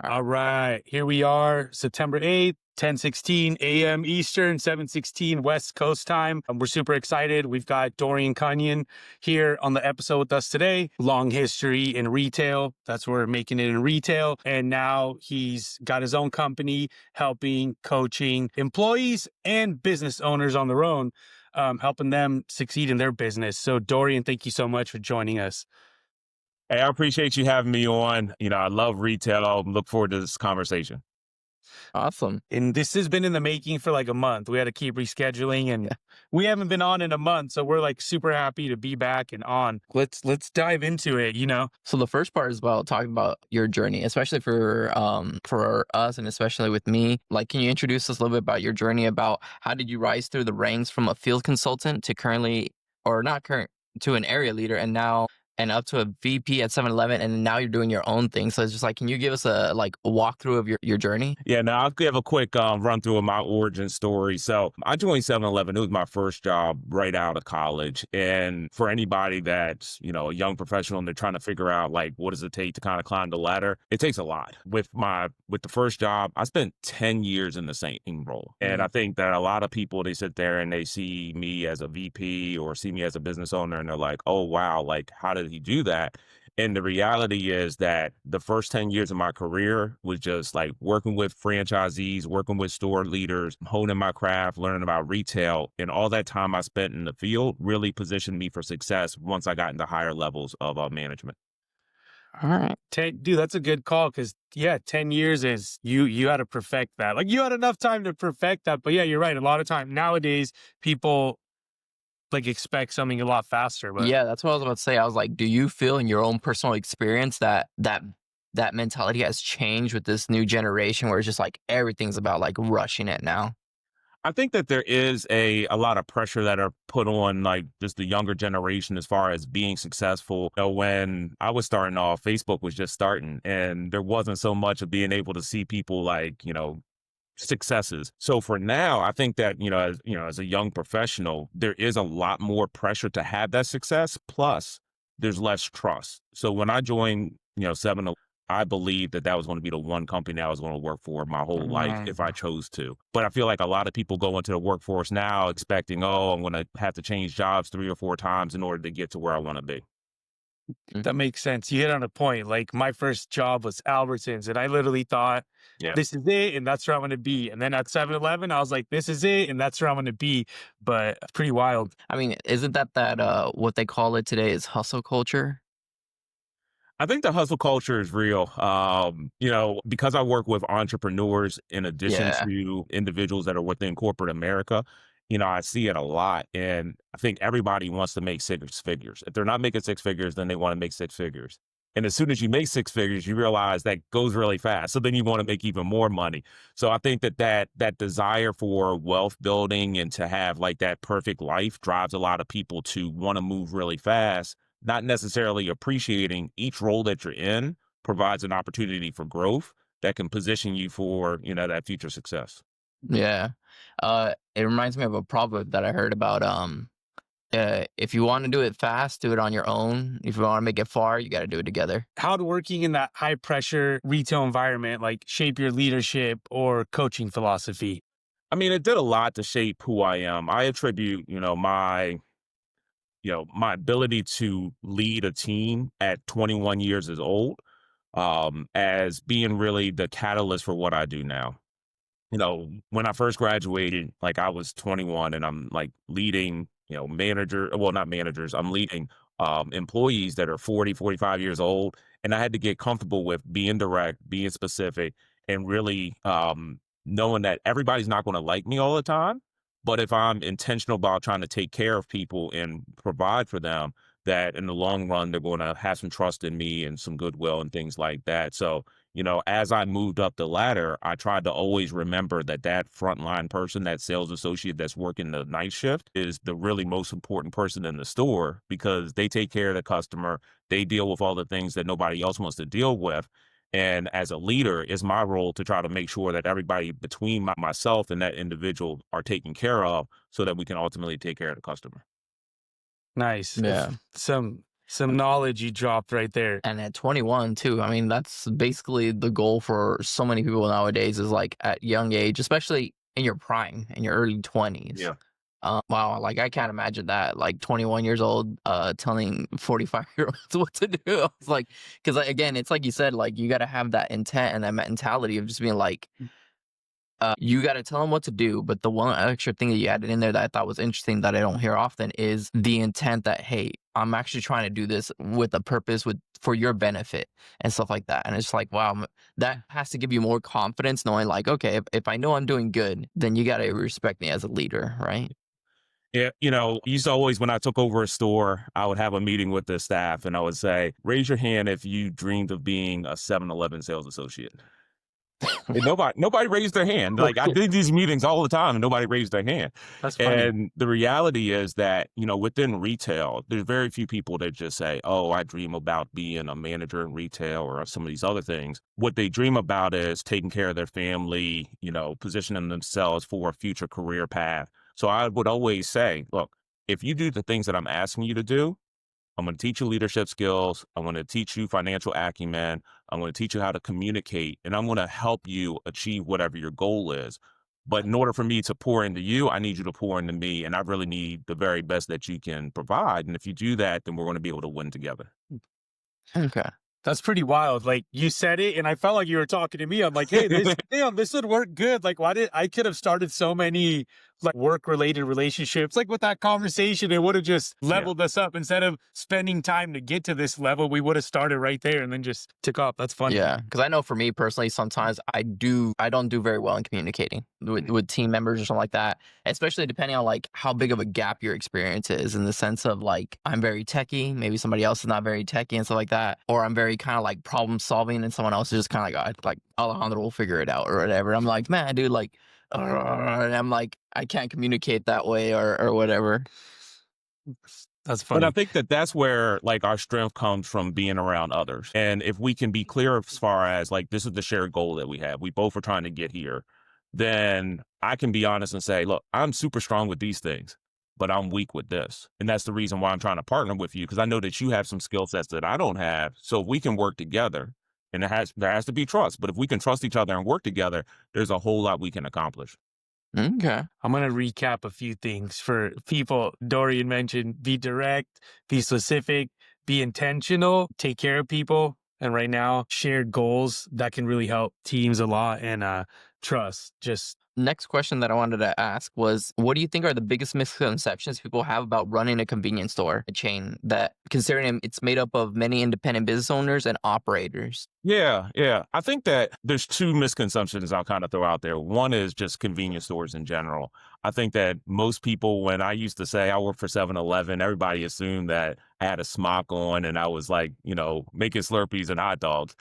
All right, here we are, September 8th, 10:16 a.m. Eastern, 7:16 West Coast time. We're super excited. We've got Dorian Cunion here on the episode with us today. Long history in retail. That's where we're making it in retail. And now he's got his own company helping, coaching employees and business owners on their own, helping them succeed in their business. So Dorian, thank you so much for joining us. Hey, I appreciate you having me on. I love retail. I look forward to this conversation. Awesome. And This has been in the making for like a month. We had to keep rescheduling and we haven't been on in a month. So we're like super happy to be back and on. Let's dive into it. So the first part is about talking about your journey, especially for us and especially with me. Like, can you introduce us a little bit about your journey, about how did you rise through the ranks from a field consultant to currently, or not current, to an area leader, and up to a VP at 7-Eleven, and now you're doing your own thing. So it's just like, can you give us a walkthrough of your journey? Yeah, now I'll give a quick run through of my origin story. So I joined 7-Eleven. It was my first job right out of college. And for anybody that's, a young professional and they're trying to figure out like what does it take to kind of climb the ladder, it takes a lot. With the first job, I spent 10 years in the same role. And I think that a lot of people, they sit there and they see me as a VP or see me as a business owner and they're like, oh wow, like how did he do that? And the reality is that the first 10 years of my career was just like working with franchisees, working with store leaders, honing my craft, learning about retail. And all that time I spent in the field really positioned me for success once I got into higher levels of management. All right. Dude, that's a good call because, yeah, 10 years is you had to perfect that. Like you had enough time to perfect that. But yeah, you're right. A lot of time nowadays, people like expect something a lot faster. But Yeah, that's what I was about to say. I was like, do you feel in your own personal experience that mentality has changed with this new generation where it's just like everything's about like rushing it now? I think that there is a lot of pressure that are put on like just the younger generation as far as being successful. When I was starting off, Facebook was just starting and there wasn't so much of being able to see people like, successes. So for now, I think that, as a young professional, there is a lot more pressure to have that success. Plus there's less trust. So when I joined, 7, I believed that that was going to be the one company I was going to work for my whole life if I chose to. But I feel like a lot of people go into the workforce now expecting, oh, I'm going to have to change jobs 3 or 4 times in order to get to where I want to be. that makes sense. You hit on a point. Like my first job was Albertsons, and I literally thought, Yeah. this is it, and that's where I'm going to be. And then at 7-Eleven, I was like, this is it, and that's where I'm going to be. But it's pretty wild. I mean, isn't that what they call it today is hustle culture? I think the hustle culture is real. Because I work with entrepreneurs in addition Yeah. to individuals that are within corporate America, I see it a lot. And I think everybody wants to make 6 figures. If they're not making 6 figures, then they want to make 6 figures. And as soon as you make 6 figures, you realize that goes really fast. So then you want to make even more money. So I think that desire for wealth building and to have like that perfect life drives a lot of people to want to move really fast, not necessarily appreciating each role that you're in provides an opportunity for growth that can position you for, that future success. Yeah. It reminds me of a proverb that I heard about. If you want to do it fast, do it on your own. If you want to make it far, you got to do it together. How did working in that high pressure retail environment like shape your leadership or coaching philosophy? I mean, it did a lot to shape who I am. I attribute, my ability to lead a team at 21 years is old, as being really the catalyst for what I do now. When I first graduated, like I was 21 and I'm like leading, well, not managers, I'm leading employees that are 40, 45 years old. And I had to get comfortable with being direct, being specific, and really knowing that everybody's not going to like me all the time. But if I'm intentional about trying to take care of people and provide for them, that in the long run, they're going to have some trust in me and some goodwill and things like that. So, as I moved up the ladder, I tried to always remember that frontline person, that sales associate that's working the night shift is the really most important person in the store because they take care of the customer. They deal with all the things that nobody else wants to deal with. And as a leader, it's my role to try to make sure that everybody between myself and that individual are taken care of so that we can ultimately take care of the customer. Nice. Yeah. Some Some knowledge you dropped right there. And at 21 too, I mean, that's basically the goal for so many people nowadays is like at young age, especially in your prime, in your early 20s. Yeah. Wow, like I can't imagine that, like 21 years old, telling 45-year-olds what to do. I was like, because again, it's like you said, like you got to have that intent and that mentality of just being like, you got to tell them what to do. But the one extra thing that you added in there that I thought was interesting that I don't hear often is the intent that, hey, I'm actually trying to do this with a purpose for your benefit and stuff like that. And it's like, wow, that has to give you more confidence knowing like, okay, if I know I'm doing good, then you got to respect me as a leader, right? Yeah, used to always, when I took over a store, I would have a meeting with the staff and I would say, raise your hand if you dreamed of being a 7-Eleven sales associate. And nobody raised their hand. Like I did these meetings all the time and nobody raised their hand. That's funny. And the reality is that, within retail, there's very few people that just say, oh, I dream about being a manager in retail or some of these other things. What they dream about is taking care of their family, positioning themselves for a future career path. So I would always say, look, if you do the things that I'm asking you to do, I'm going to teach you leadership skills. I'm going to teach you financial acumen. I'm going to teach you how to communicate, and I'm going to help you achieve whatever your goal is. But in order for me to pour into you, I need you to pour into me, and I really need the very best that you can provide. And if you do that, then we're going to be able to win together. Okay. That's pretty wild. Like you said it, and I felt like you were talking to me. I'm like, hey, this would work good. Like, I could have started so many like work-related relationships. Like with that conversation, it would have just leveled us up. Instead of spending time to get to this level, we would have started right there and then just took off. That's funny. Yeah, because I know for me personally, sometimes I don't do very well in communicating with team members or something like that, especially depending on like how big of a gap your experience is in the sense of like I'm very techie, maybe somebody else is not very techie and stuff like that, or I'm very kind of like problem solving and someone else is just kind of like Alejandro will figure it out or whatever. I'm like, man, dude, like, and I'm like, I can't communicate that way or whatever. That's But funny. I think that that's where like our strength comes from being around others. And if we can be clear as far as like, this is the shared goal that we have, we both are trying to get here, then I can be honest and say, look, I'm super strong with these things, but I'm weak with this. And that's the reason why I'm trying to partner with you, because I know that you have some skill sets that I don't have. So if we can work together, and there has to be trust. But if we can trust each other and work together, there's a whole lot we can accomplish. Okay. I'm going to recap a few things for people. Dorian mentioned be direct, be specific, be intentional, take care of people. And right now, shared goals that can really help teams a lot, and trust. Just Next question that I wanted to ask was, what do you think are the biggest misconceptions people have about running a convenience store, a chain that, considering it's made up of many independent business owners and operators? Yeah. I think that there's two misconceptions I'll kind of throw out there. One is just convenience stores in general. I think that most people, when I used to say I work for 7-Eleven, everybody assumed that I had a smock on and I was like, making Slurpees and hot dogs.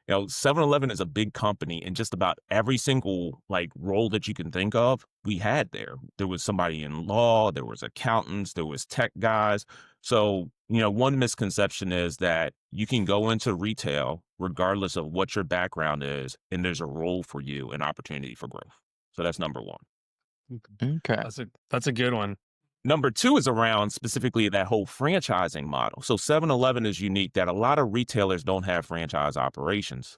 7-Eleven is a big company, and just about every single like role that you can think of, we had there. There was somebody in law, there was accountants, there was tech guys. So, one misconception is that you can go into retail regardless of what your background is, and there's a role for you, an opportunity for growth. So that's number one. Okay. that's a good one. Number two is around specifically that whole franchising model. So 7-Eleven is unique that a lot of retailers don't have franchise operations.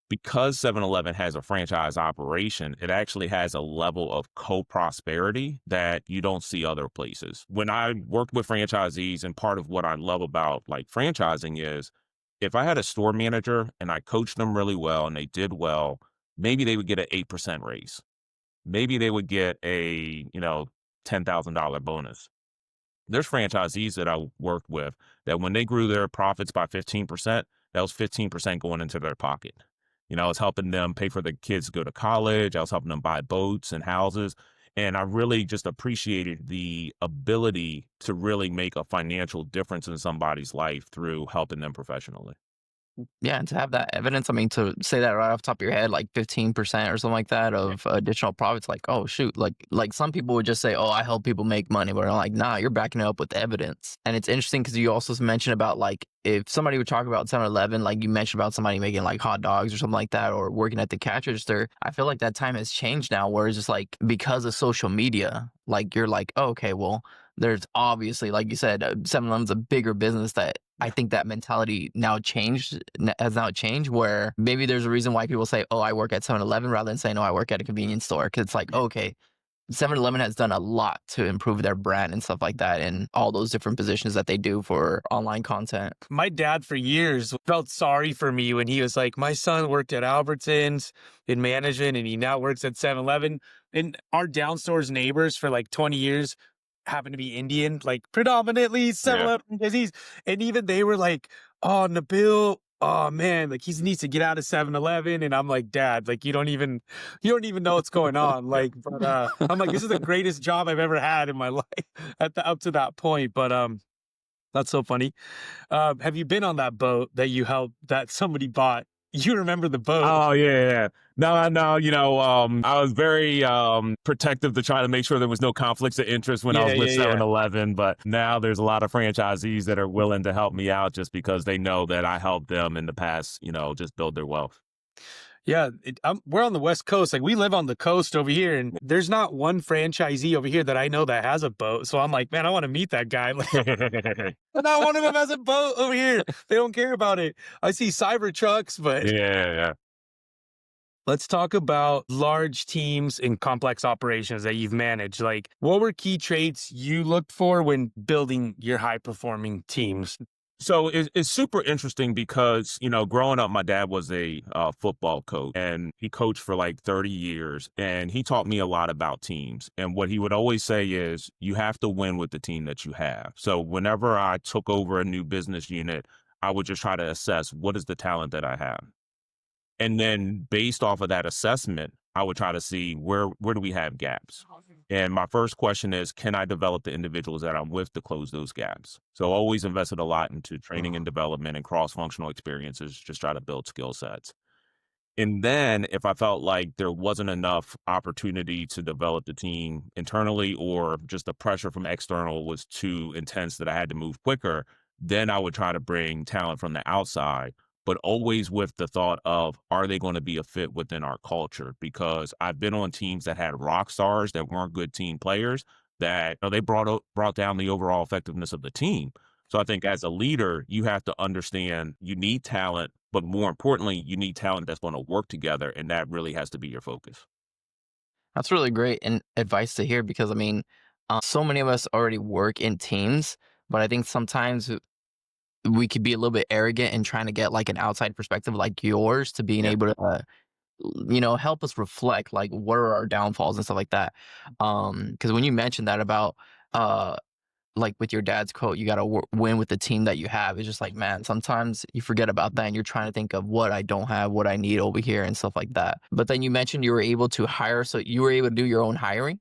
Because 7-Eleven has a franchise operation, it actually has a level of co-prosperity that you don't see other places. When I worked with franchisees, and part of what I love about like franchising is if I had a store manager and I coached them really well and they did well, maybe they would get an 8% raise. Maybe they would get a, $10,000 bonus. There's franchisees that I worked with that when they grew their profits by 15%, that was 15% going into their pocket. I was helping them pay for the kids to go to college. I was helping them buy boats and houses. And I really just appreciated the ability to really make a financial difference in somebody's life through helping them professionally. Yeah, and to have that evidence, I mean, to say that right off the top of your head, like 15% or something like that of additional profits, like, oh shoot, like some people would just say, oh, I help people make money, but I'm like, nah, you're backing it up with evidence. And it's interesting because you also mentioned about like if somebody would talk about 7-Eleven, like you mentioned about somebody making like hot dogs or something like that, or working at the cash register. I feel like that time has changed now, where it's just like because of social media, like you're like, oh, okay, well, there's obviously, like you said, 7-Eleven's a bigger business that I Yeah. think that mentality has now changed where maybe there's a reason why people say, oh, I work at 7-Eleven rather than saying, oh, I work at a convenience store. Cause it's like, Yeah. okay, 7-Eleven has done a lot to improve their brand and stuff like that and all those different positions that they do for online content. My dad for years felt sorry for me when he was like, my son worked at Albertsons in management and he now works at 7-Eleven. And our downstairs neighbors for like 20 years happen to be Indian, like predominantly Yeah. 7-Eleven because and even they were like, oh, Nabil, oh man, like he needs to get out of 7-Eleven. And I'm like, Dad, like you don't even know what's going on. Like, but I'm like, this is the greatest job I've ever had in my life up to that point. But that's so funny. Have you been on that boat that somebody bought? You remember the boat? Oh yeah, yeah. No, I know. I was very protective to try to make sure there was no conflicts of interest when I Yeah, was with yeah, yeah. 7-Eleven. But now there's a lot of franchisees that are willing to help me out just because they know that I helped them in the past. Just build their wealth. Yeah, we're on the West Coast. Like we live on the coast over here, and there's not one franchisee over here that I know that has a boat. So I'm like, man, I want to meet that guy. Like, Yeah, not one of them has a boat over here. They don't care about it. I see cyber trucks, but yeah. let's talk about large teams and complex operations that you've managed. Like, what were key traits you looked for when building your high performing teams? So it's super interesting because, growing up, my dad was a football coach and he coached for like 30 years and he taught me a lot about teams. And what he would always say is you have to win with the team that you have. So whenever I took over a new business unit, I would just try to assess what is the talent that I have. And then based off of that assessment, I would try to see where do we have gaps. And my first question is, can I develop the individuals that I'm with to close those gaps? So I always invested a lot into training and development and cross-functional experiences, just try to build skill sets. And then if I felt like there wasn't enough opportunity to develop the team internally or just the pressure from external was too intense that I had to move quicker, then I would try to bring talent from the outside, but always with the thought of, are they going to be a fit within our culture? Because I've been on teams that had rock stars that weren't good team players that they brought down the overall effectiveness of the team. So I think as a leader, you have to understand you need talent, but more importantly, you need talent that's going to work together. And that really has to be your focus. That's really great and advice to hear because I mean, so many of us already work in teams, but I think sometimes we could be a little bit arrogant in trying to get like an outside perspective like yours to being Yeah. able to help us reflect like what are our downfalls and stuff like that. Because when you mentioned that about uh like with your dad's quote, you got to win with the team that you have. It's just like, man, sometimes you forget about that and you're trying to think of what I don't have, what I need over here and stuff like that. But then you mentioned you were able to hire, so you were able to do your own hiring.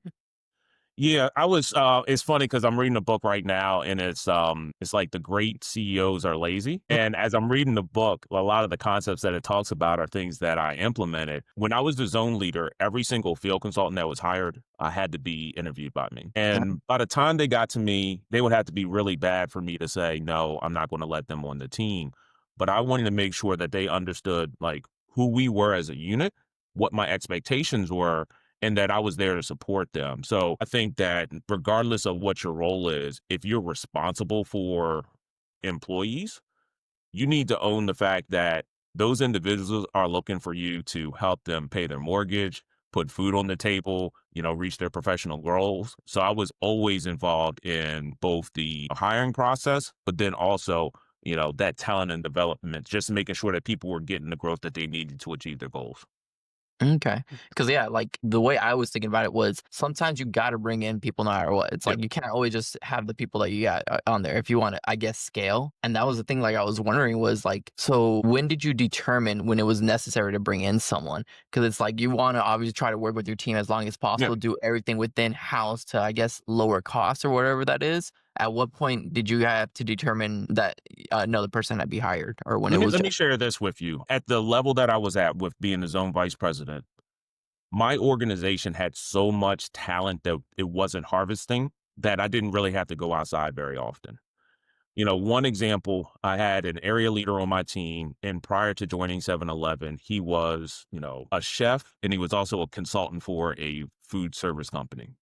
Yeah, I was it's funny because I'm reading a book right now and it's like the great CEOs are lazy. And as I'm reading the book, a lot of the concepts that it talks about are things that I implemented. When I was the zone leader, every single field consultant that was hired had to be interviewed by me. And by the time they got to me, they would have to be really bad for me to say, no, I'm not going to let them on the team. But I wanted to make sure that they understood like who we were as a unit, what my expectations were, and that I was there to support them. So I think that regardless of what your role is, if you're responsible for employees, you need to own the fact that those individuals are looking for you to help them pay their mortgage, put food on the table, reach their professional goals. So I was always involved in both the hiring process, but then also, that talent and development, just making sure that people were getting the growth that they needed to achieve their goals. Okay. Because yeah, like the way I was thinking about it was sometimes you got to bring in people no matter what. It's Yep. like you can't always just have the people that you got on there if you want to, I guess, scale. And that was the thing. Like I was wondering was like, so when did you determine when it was necessary to bring in someone? Because it's like you want to obviously try to work with your team as long as Yeah. possible, do everything within house to, I guess, lower costs or whatever that is. At what point did you have to determine that another person had to be hired, or when Let it me was let me just share this with you. At the level that I was at with being the zone vice president, my organization had so much talent that it wasn't harvesting that I didn't really have to go outside very often. One example, I had an area leader on my team, and prior to joining 7-Eleven, he was, a chef and he was also a consultant for a food service company.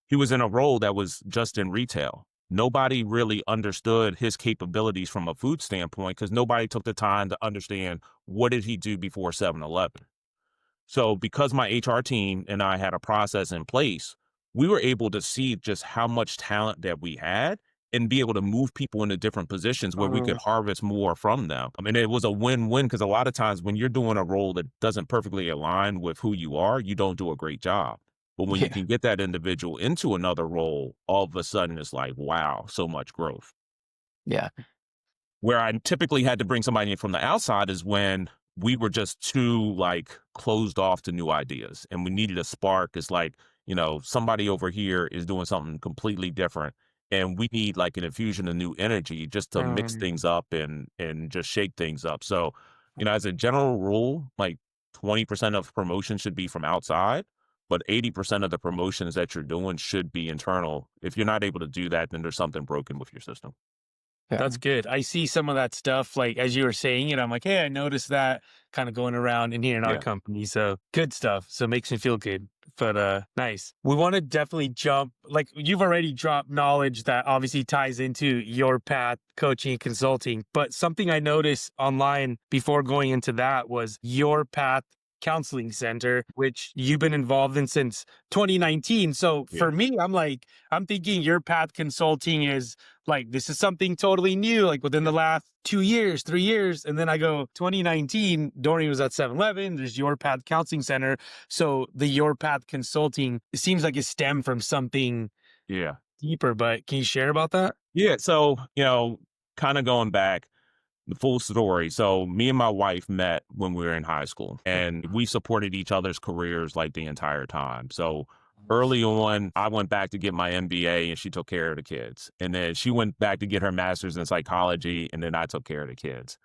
He was in a role that was just in retail. nobody really understood his capabilities from a food standpoint because nobody took the time to understand what did he do before 7-Eleven. So because my HR team and I had a process in place, we were able to see just how much talent that we had and be able to move people into different positions where we could Mm, harvest more from them. I mean, it was a win-win because a lot of times when you're doing a role that doesn't perfectly align with who you are, you don't do a great job. But when you Yeah. can get that individual into another role, all of a sudden it's like, wow, so much growth. Yeah. Where I typically had to bring somebody in from the outside is when we were just too like closed off to new ideas and we needed a spark. It's like, somebody over here is doing something completely different and we need like an infusion of new energy just to mix mm. things up and just shake things up. So, as a general rule, like 20% of promotion should be from outside, but 80% of the promotions that you're doing should be internal. If you're not able to do that, then there's something broken with your system. Yeah. That's good. I see some of that stuff, like as you were saying it, I'm like, hey, I noticed that kind of going around in here in our Yeah. company. So good stuff. So it makes me feel good. But nice. We want to definitely jump, like you've already dropped knowledge that obviously ties into your path, coaching and consulting. But something I noticed online before going into that was your path counseling center, which you've been involved in since 2019. So Yeah. for me, I'm thinking your path consulting is like this is something totally new, like within the last 2 years, 3 years. And then I go 2019, Dorian was at 7-Eleven, there's Your Path Counseling Center. So the Your Path Consulting, it seems like it stemmed from something Yeah. deeper, but can you share about that? Yeah. So, kind of going back, the full story. So, me and my wife met when we were in high school and we supported each other's careers like the entire time. So, early on, I went back to get my MBA and she took care of the kids. And then she went back to get her master's in psychology and then I took care of the kids.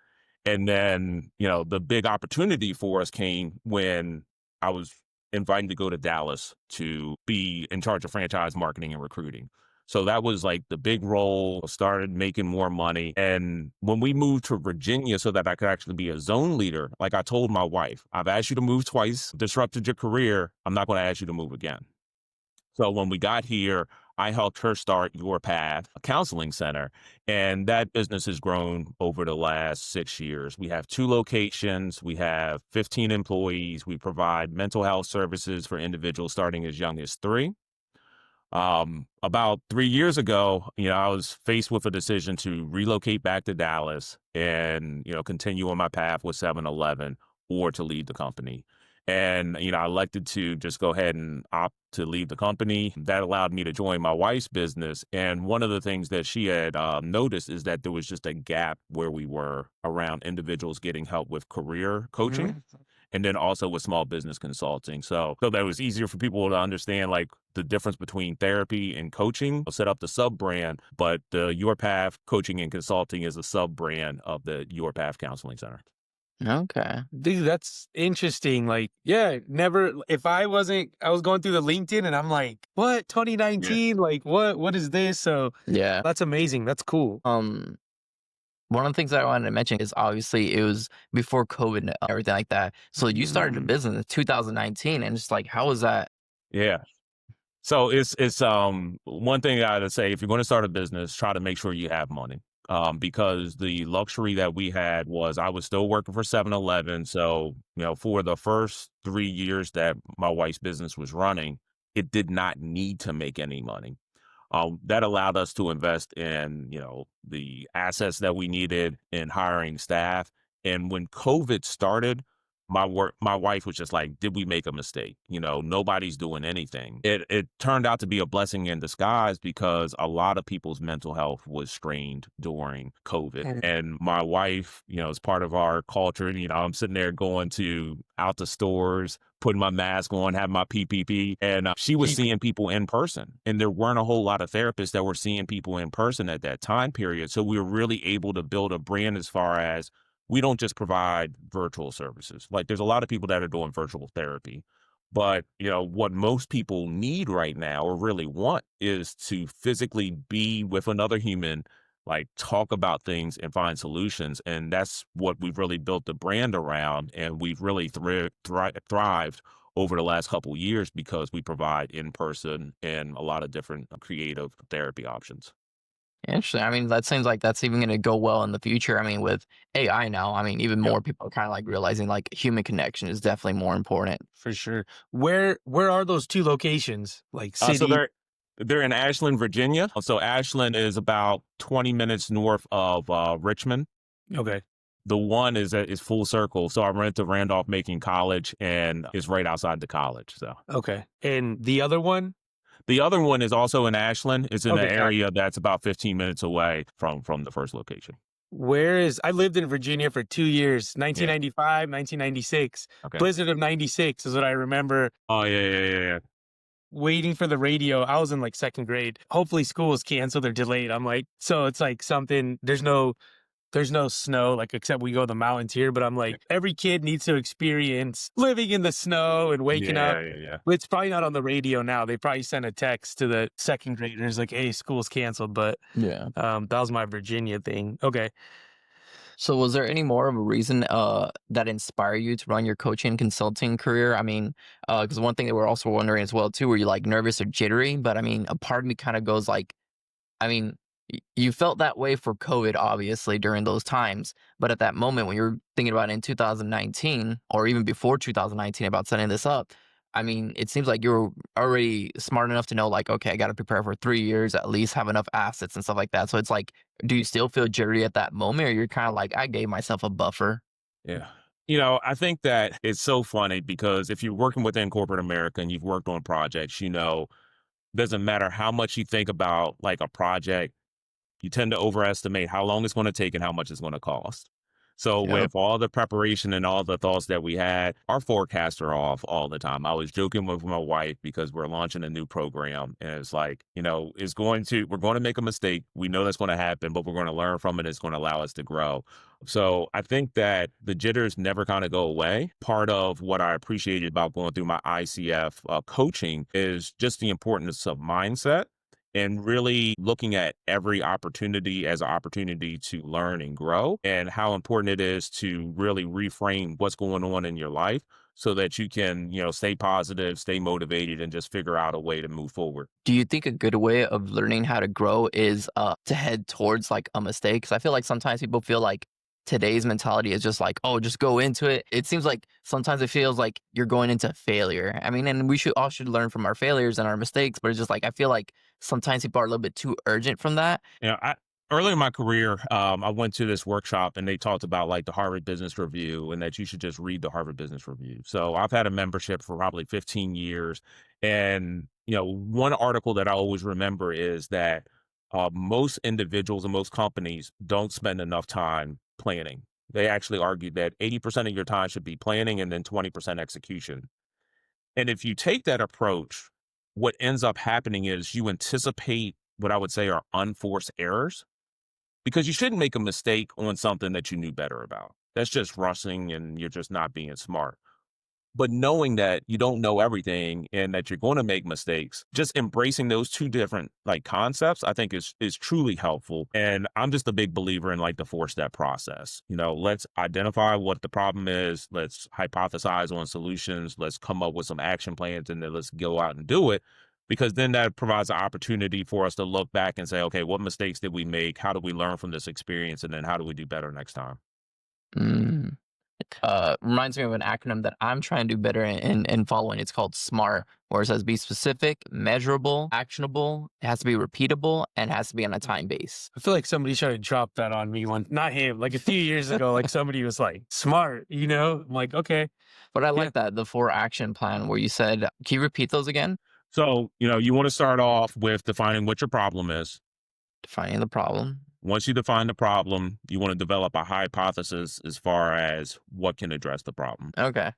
And then, the big opportunity for us came when I was invited to go to Dallas to be in charge of franchise marketing and recruiting. So that was like the big role, started making more money. And when we moved to Virginia so that I could actually be a zone leader, like I told my wife, I've asked you to move twice, disrupted your career. I'm not going to ask you to move again. So when we got here, I helped her start Your Path, a counseling center, and that business has grown over the last 6 years. We have 2 locations. We have 15 employees. We provide mental health services for individuals starting as young as 3. About 3 years ago, I was faced with a decision to relocate back to Dallas and, continue on my path with 7-Eleven or to leave the company. And, I elected to just go ahead and opt to leave the company. That allowed me to join my wife's business. And one of the things that she had noticed is that there was just a gap where we were around individuals getting help with career coaching Mhm. and then also with small business consulting. So that was easier for people to understand like the difference between therapy and coaching. I'll set up the sub brand, but the Your Path Coaching and Consulting is a sub brand of the Your Path Counseling Center. Okay. Dude, that's interesting. Like, yeah, never, if I wasn't, I was going through the LinkedIn and I'm like, what, Yeah. 2019? Like, what is this? So Yeah. that's amazing. That's cool. One of the things that I wanted to mention is obviously it was before COVID and everything like that. So you started a Mm. business in 2019, and it's like, how was that? Yeah. So it's one thing I gotta say, if you're going to start a business, try to make sure you have money. Because the luxury that we had was I was still working for 7-Eleven. So, for the first 3 years that my wife's business was running, it did not need to make any money. That allowed us to invest in, the assets that we needed in hiring staff. And when COVID started, my wife was just like, "Did we make a mistake? Nobody's doing anything." It turned out to be a blessing in disguise because a lot of people's mental health was strained during COVID. Mm. And my wife, as part of our culture, I'm sitting there going out to stores, putting my mask on, having my PPP, and she was Keep- seeing people in person. And there weren't a whole lot of therapists that were seeing people in person at that time period. So we were really able to build a brand as far as we don't just provide virtual services. Like there's a lot of people that are doing virtual therapy. But, what most people need right now or really want is to physically be with another human, like talk about things and find solutions. And that's what we've really built the brand around. And we've really thrived over the last couple years because we provide in person and a lot of different creative therapy options. Interesting. I mean, that seems like that's even going to go well in the future. I mean, with AI now, I mean, even Yep. more people are kind of like realizing like human connection is definitely more important. For sure. Where are those two locations? Like So city? they're in Ashland, Virginia. So Ashland is about 20 minutes north of Richmond. Okay. The one is full circle. So I went to Randolph Macon College, and it's right outside the college. So Okay. And the other one? the other one is also in Ashland. It's in an Okay, got area that's about 15 minutes away from the first location. I lived in Virginia for 2 years, Yeah. 1995, 1996. Okay. Blizzard of 96 is what I remember. Oh yeah. Waiting for the radio. I was in like second grade. Hopefully school is canceled or delayed. I'm like, so it's like something, there's no snow, like except we go to the mountains here. But I'm Yeah. like, every kid needs to experience living in the snow and waking up. Yeah. It's probably not on the radio now. They probably send a text to the second graders like, hey, school's canceled. But Yeah. that was my Virginia thing. Okay. So was there any more of a reason that inspired you to run your coaching consulting career? I mean, because one thing that we're also wondering as well too, were you like nervous or jittery? But I mean, a part of me kind of goes like, I mean, you felt that way for COVID, obviously, during those times. But at that moment, when you're thinking about it in 2019, or even before 2019, about setting this up, I mean, it seems like you're already smart enough to know, like, okay, I got to prepare for 3 years, at least have enough assets and stuff like that. So it's like, do you still feel jittery at that moment, or you're kind of like, I gave myself a buffer? Yeah. I think that it's so funny because if you're working within corporate America and you've worked on projects, doesn't matter how much you think about like a project, you tend to overestimate how long it's going to take and how much it's going to cost. So Yep. with all the preparation and all the thoughts that we had, our forecasts are off all the time. I was joking with my wife because we're launching a new program, and it's like, we're going to make a mistake. We know that's going to happen, but we're going to learn from it. It's going to allow us to grow. So I think that the jitters never kind of go away. Part of what I appreciated about going through my ICF coaching is just the importance of mindset and really looking at every opportunity as an opportunity to learn and grow, and how important it is to really reframe what's going on in your life so that you can, stay positive, stay motivated, and just figure out a way to move forward. Do you think a good way of learning how to grow is to head towards like a mistake? Because I feel like sometimes people feel like today's mentality is just like, oh, just go into it. It seems like sometimes it feels like you're going into failure. I mean, and we should learn from our failures and our mistakes, but it's just like I feel like sometimes people are a little bit too urgent from that. Early in my career, I went to this workshop and they talked about like the Harvard Business Review and that you should just read the Harvard Business Review. So I've had a membership for probably 15 years. And, one article that I always remember is that most individuals and most companies don't spend enough time planning. They actually argued that 80% of your time should be planning and then 20% execution. And if you take that approach, what ends up happening is you anticipate what I would say are unforced errors, because you shouldn't make a mistake on something that you knew better about. That's just rushing and you're just not being smart. But knowing that you don't know everything and that you're going to make mistakes, just embracing those two different like concepts, I think is truly helpful. And I'm just a big believer in like the 4-step process. Let's identify what the problem is. Let's hypothesize on solutions. Let's come up with some action plans, and then let's go out and do it. Because then that provides an opportunity for us to look back and say, okay, what mistakes did we make? How do we learn from this experience? And then how do we do better next time? Mm. Reminds me of an acronym that I'm trying to do better in following. It's called SMART, where it says be specific, measurable, actionable. It has to be repeatable and it has to be on a time base. I feel like somebody tried to drop that on me one, not him, like a few years ago, like somebody was like, smart, I'm like, okay. But I Yeah. like that, the 4 action plan where you said, can you repeat those again? So, you want to start off with defining what your problem is. Defining the problem. Once you define the problem, you want to develop a hypothesis as far as what can address the problem. Okay.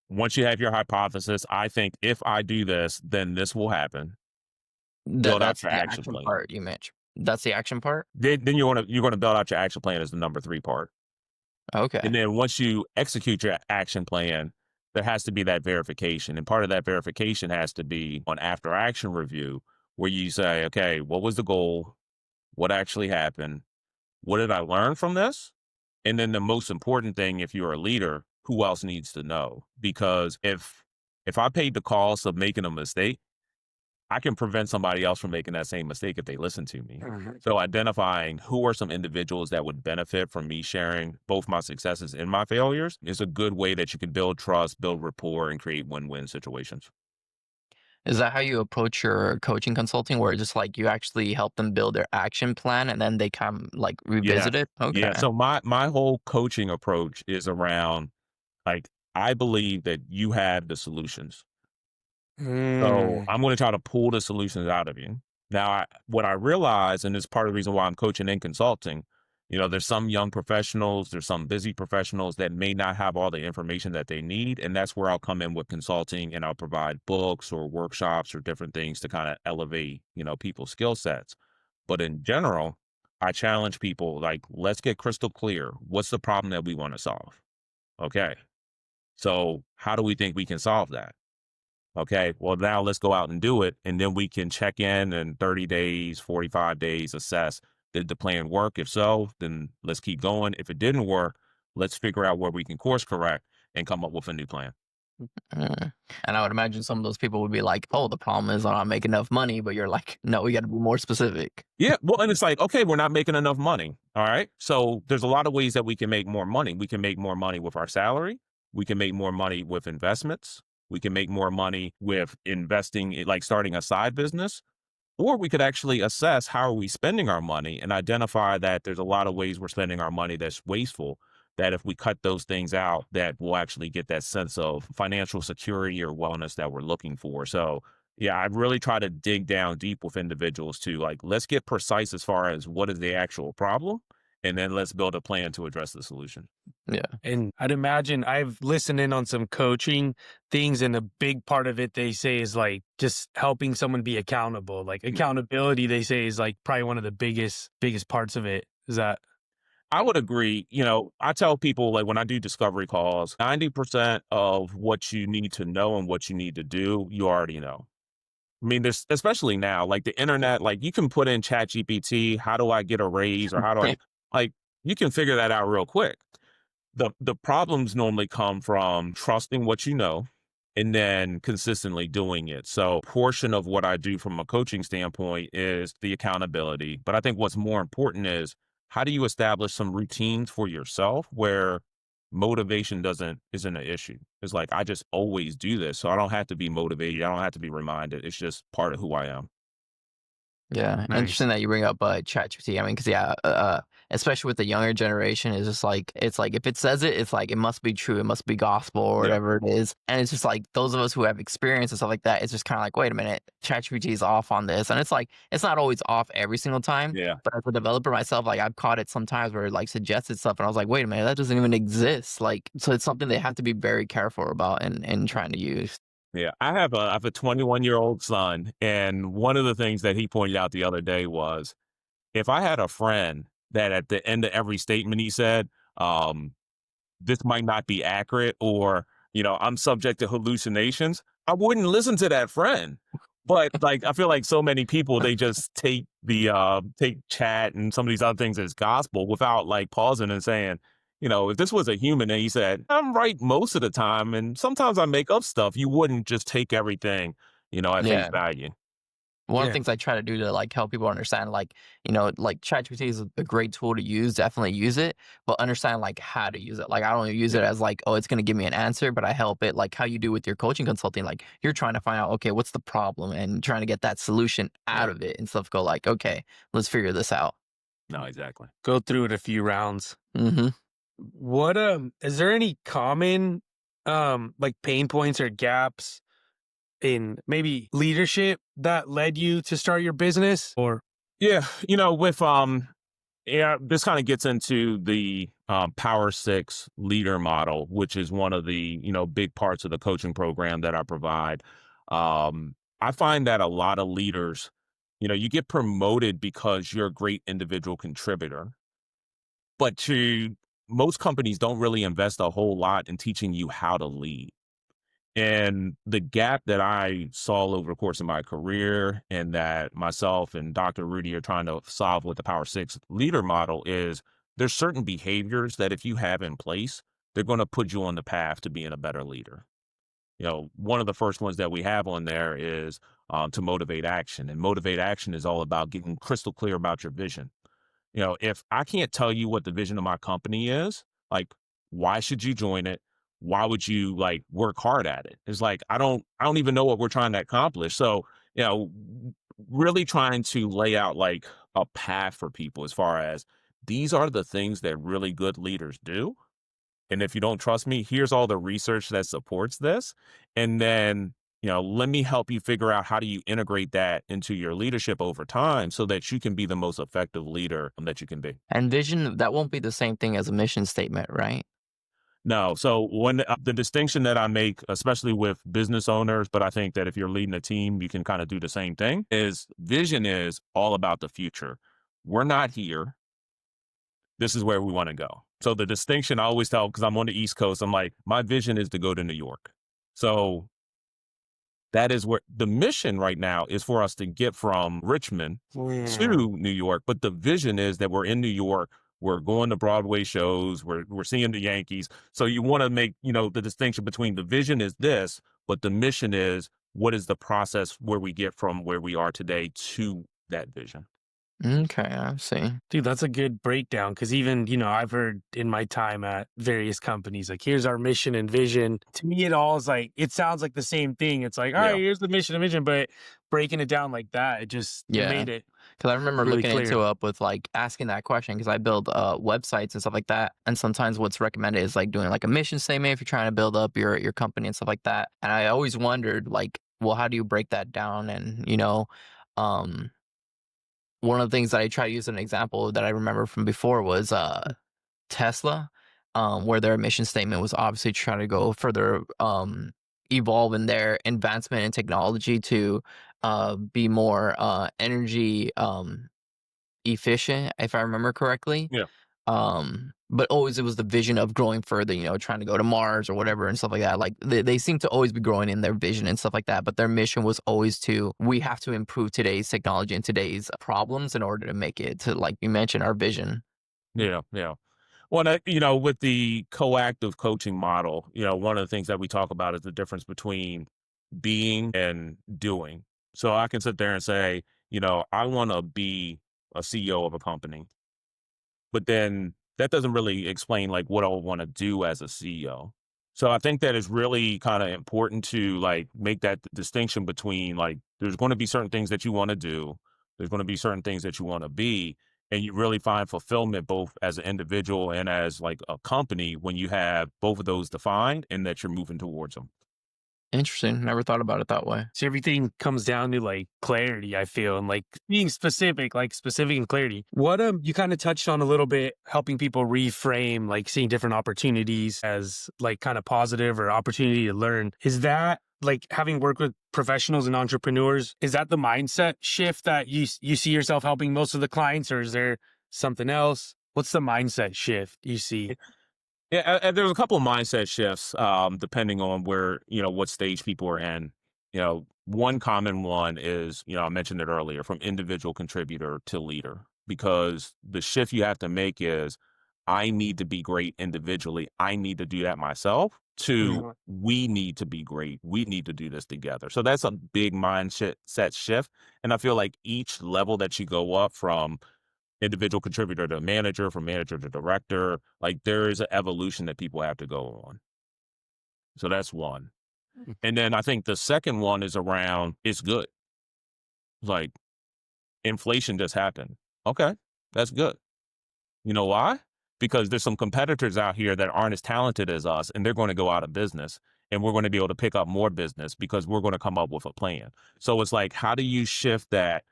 Once you have your hypothesis, I think if I do this, then this will happen. Build out That's your the action action plan. part you mentioned. That's the action part? Then you're going to build out your action plan as the number 3 part. Okay. And then once you execute your action plan, there has to be that verification. And part of that verification has to be on after action review, where you say, okay, what was the goal? What actually happened? What did I learn from this? And then the most important thing, if you're a leader, who else needs to know? Because if I paid the cost of making a mistake, I can prevent somebody else from making that same mistake if they listen to me. Mhm. So identifying who are some individuals that would benefit from me sharing both my successes and my failures is a good way that you can build trust, build rapport, and create win-win situations. Is that how you approach your coaching consulting, where it's just like you actually help them build their action plan and then they come like Yeah. revisit it? Yeah. Okay. So my whole coaching approach is around like I believe that you have the solutions. So Mm. I'm going to try to pull the solutions out of you. Now, what I realize, and it's part of the reason why I'm coaching and consulting, there's some young professionals, there's some busy professionals that may not have all the information that they need. And that's where I'll come in with consulting and I'll provide books or workshops or different things to kind of elevate, people's skill sets. But in general, I challenge people like, let's get crystal clear. What's the problem that we want to solve? Okay. So how do we think we can solve that? Okay, well, now let's go out and do it. And then we can check in 30 days, 45 days, assess did the plan work? If so, then let's keep going. If it didn't work, let's figure out where we can course correct and come up with a new plan. Mm. And I would imagine some of those people would be like, "Oh, the problem is I don't make enough money," but you're like, "No, we got to be more specific." Yeah, well, and it's like, okay, we're not making enough money. All right. So there's a lot of ways that we can make more money. We can make more money with our salary. We can make more money with investments. We can make more money with investing, like starting a side business. Or we could actually assess how are we spending our money and identify that there's a lot of ways we're spending our money that's wasteful, that if we cut those things out, that we'll actually get that sense of financial security or wellness that we're looking for. So yeah, I really try to dig down deep with individuals to like, let's get precise as far as what is the actual problem, and then let's build a plan to address the solution. Yeah. And I'd imagine I've listened in on some coaching things, and a big part of it they say is like just helping someone be accountable. Like accountability, they say, is like probably one of the biggest parts of it. Is that I would agree. I tell people like when I do discovery calls, 90% of what you need to know and what you need to do, you already know. I mean, there's especially now, like the internet, like you can put in Chat GPT, how do I get a raise or how do I like you can figure that out real quick. The problems normally come from trusting what you know and then consistently doing it. So portion of what I do from a coaching standpoint is the accountability. But I think what's more important is how do you establish some routines for yourself where motivation isn't an issue. It's like I just always do this. So I don't have to be motivated. I don't have to be reminded. It's just part of who I am. Yeah, nice? interesting that you bring up ChatGPT. I mean, because yeah, especially with the younger generation, it's like if it says it, it's like it must be true, it must be gospel or Yeah. whatever it is. And it's just like those of us who have experience and stuff like that, it's just kind of like, wait a minute, ChatGPT is off on this, and it's like it's not always off every single time. Yeah. But as a developer myself, like I've caught it sometimes where it like suggested stuff, and I was like, wait a minute, that doesn't even exist. Like, so it's something they have to be very careful about and trying to use. Yeah, I have a 21-year-old son, and one of the things that he pointed out the other day was if I had a friend that at the end of every statement he said, this might not be accurate or, I'm subject to hallucinations, I wouldn't listen to that friend. But like I feel like so many people they just take chat and some of these other things as gospel without like pausing and saying, if this was a human and he said, I'm right most of the time and sometimes I make up stuff, you wouldn't just take everything, at face Yeah. value. One of the Yeah, things I try to do to like help people understand, like, like ChatGPT is a great tool to use, definitely use it, but understand like how to use it. Like I don't use it Yeah. as like, oh, it's gonna give me an answer, but I help it like how you do with your coaching consulting. Like you're trying to find out, okay, what's the problem and trying to get that solution Yeah. out of it and stuff. Go like, okay, let's figure this out. No, exactly. go through it a few rounds. Hmm. What is there any common like pain points or gaps in maybe leadership that led you to start your business? Or Yeah, with yeah, this kind of gets into the Power Six leader model, which is one of the big parts of the coaching program that I provide. I find that a lot of leaders, you get promoted because you're a great individual contributor, but most companies don't really invest a whole lot in teaching you how to lead. And the gap that I saw over the course of my career and that myself and Dr. Rudy are trying to solve with the Power Six leader model is there's certain behaviors that if you have in place, they're going to put you on the path to being a better leader. One of the first ones that we have on there is to motivate action. And motivate action is all about getting crystal clear about your vision. If I can't tell you what the vision of my company is, like, why should you join it? Why would you like work hard at it? It's like, I don't even know what we're trying to accomplish. So, you know, really trying to lay out like a path for people as far as these are the things that really good leaders do. And if you don't trust me, here's all the research that supports this. And then, let me help you figure out how do you integrate that into your leadership over time so that you can be the most effective leader that you can be. And vision, that won't be the same thing as a mission statement, right? No. So when the distinction that I make, especially with business owners, but I think that if you're leading a team, you can kind of do the same thing, is vision is all about the future. We're not here. This is where we want to go. So the distinction I always tell, because I'm on the East Coast, I'm like, my vision is to go to New York. So that is where the mission right now is for us to get from Richmond to New York. But the vision is that we're in New York. We're going to Broadway shows. We're seeing the Yankees. So you want to make, the distinction between the vision is this, but the mission is what is the process where we get from where we are today to that vision. Okay, I see. Dude, that's a good breakdown because even, I've heard in my time at various companies, like, here's our mission and vision. To me, it all is like, it sounds like the same thing. It's like, all right, Yeah. here's the mission and vision, but breaking it down like that, it Yeah. made it Because I remember really looking clear. into it with like asking that question because I build websites and stuff like that. And sometimes what's recommended is like doing like a mission statement if you're trying to build up your company and stuff like that. And I always wondered like, well, how do you break that down? And um, one of the things that I try to use as an example that I remember from before was Tesla, where their mission statement was obviously trying to go further, evolve in their advancement in technology to be more energy efficient, if I remember correctly. Yeah. But always it was the vision of growing further, trying to go to Mars or whatever and stuff like that. Like they seem to always be growing in their vision and stuff like that. But their mission was always we have to improve today's technology and today's problems in order to make it to, like you mentioned, our vision. Yeah. Yeah. Well, with the coactive coaching model, one of the things that we talk about is the difference between being and doing. So I can sit there and say, I want to be a CEO of a company, but then that doesn't really explain like what I want to do as a CEO. So I think that it's really kind of important to like make that distinction between like there's going to be certain things that you want to do, there's going to be certain things that you want to be, and you really find fulfillment both as an individual and as like a company when you have both of those defined and that you're moving towards them. Interesting. Never thought about it that way. So everything comes down to like clarity, I feel, and like being specific, like specific and clarity. What you kind of touched on a little bit, helping people reframe, like seeing different opportunities as like kind of positive or opportunity to learn. Is that like having worked with professionals and entrepreneurs? Is that the mindset shift that you see yourself helping most of the clients, or is there something else? What's the mindset shift you see? Yeah, there's a couple of mindset shifts depending on where, what stage people are in. One common one is, I mentioned it earlier, from individual contributor to leader, because the shift you have to make is I need to be great individually. I need to do that myself to we need to be great. We need to do this together. So that's a big mindset shift. And I feel like each level that you go up from individual contributor to manager, from manager to director, like there is an evolution that people have to go on. So that's one. And then I think the second one is around it's good. Like inflation just happened. Okay, that's good. You know why? Because there's some competitors out here that aren't as talented as us and they're going to go out of business and we're going to be able to pick up more business because we're going to come up with a plan. So it's like, how do you shift that?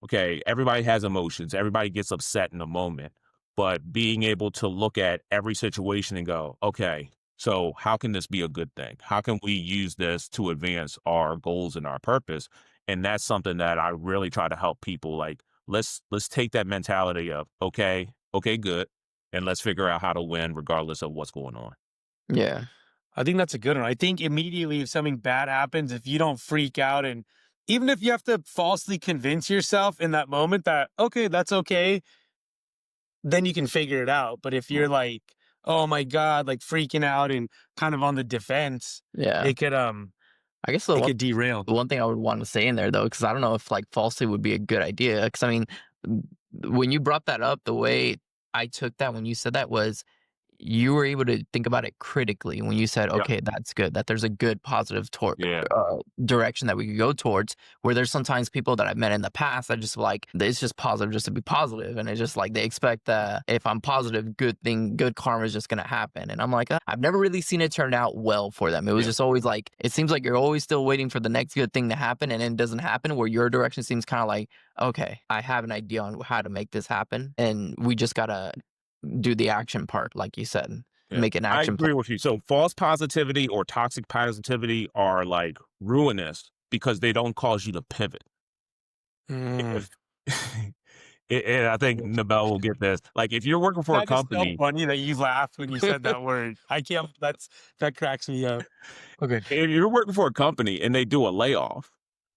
Okay, everybody has emotions. Everybody gets upset in a moment, but being able to look at every situation and go, okay, so how can this be a good thing? How can we use this to advance our goals and our purpose? And that's something that I really try to help people like, let's take that mentality of, okay, good. And let's figure out how to win regardless of what's going on. Yeah. I think that's a good one. I think immediately if something bad happens, if you don't freak out, and even if you have to falsely convince yourself in that moment that, okay, that's okay, then you can figure it out. But if you're like, oh my God, like freaking out and kind of on the defense, Yeah. it could I guess it could derail. the one thing I would want to say in there though, because I don't know if like falsely would be a good idea. Because I mean, when you brought that up, the way I took that when you said that was you were able to think about it critically when you said, Yeah. okay, that's good, that there's a good positive Yeah. direction that we could go towards. Where there's sometimes people that I've met in the past that just like, it's just positive just to be positive. And it's just like they expect that if I'm positive, good karma is just going to happen. And I'm like, I've never really seen it turn out well for them. It was Yeah. just always like, it seems like you're always still waiting for the next good thing to happen. And then it doesn't happen, where your direction seems kind of like, okay, I have an idea on how to make this happen. And we just got to do the action part, like you said, Yeah. make an I action plan. agree with you. So false positivity or toxic positivity are like ruinous because they don't cause you to pivot. Mm. If and I think Nabel will get this. Like if you're working for a That is so company, funny that you laughed when you said that word. I can't. That cracks me up. Okay. if you're working for a company and they do a layoff,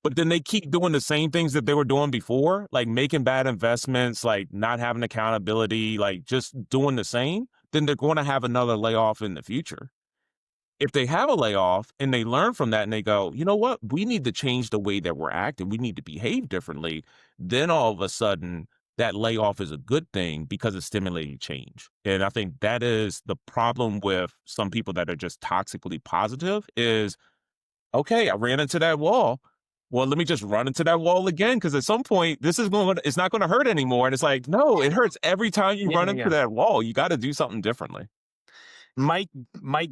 but then they keep doing the same things that they were doing before, like making bad investments, like not having accountability, like just doing the same, then they're going to have another layoff in the future. If they have a layoff and they learn from that and they go, you know what, we need to change the way that we're acting, we need to behave differently, then all of a sudden that layoff is a good thing because it's stimulating change. And I think that is the problem with some people that are just toxically positive is, okay, I ran into that wall. Well, let me just run into that wall again because at some point it's not going to hurt anymore. And it's like, no, it hurts every time you Yeah, run yeah, into yeah. that wall. You got to do something differently. Mike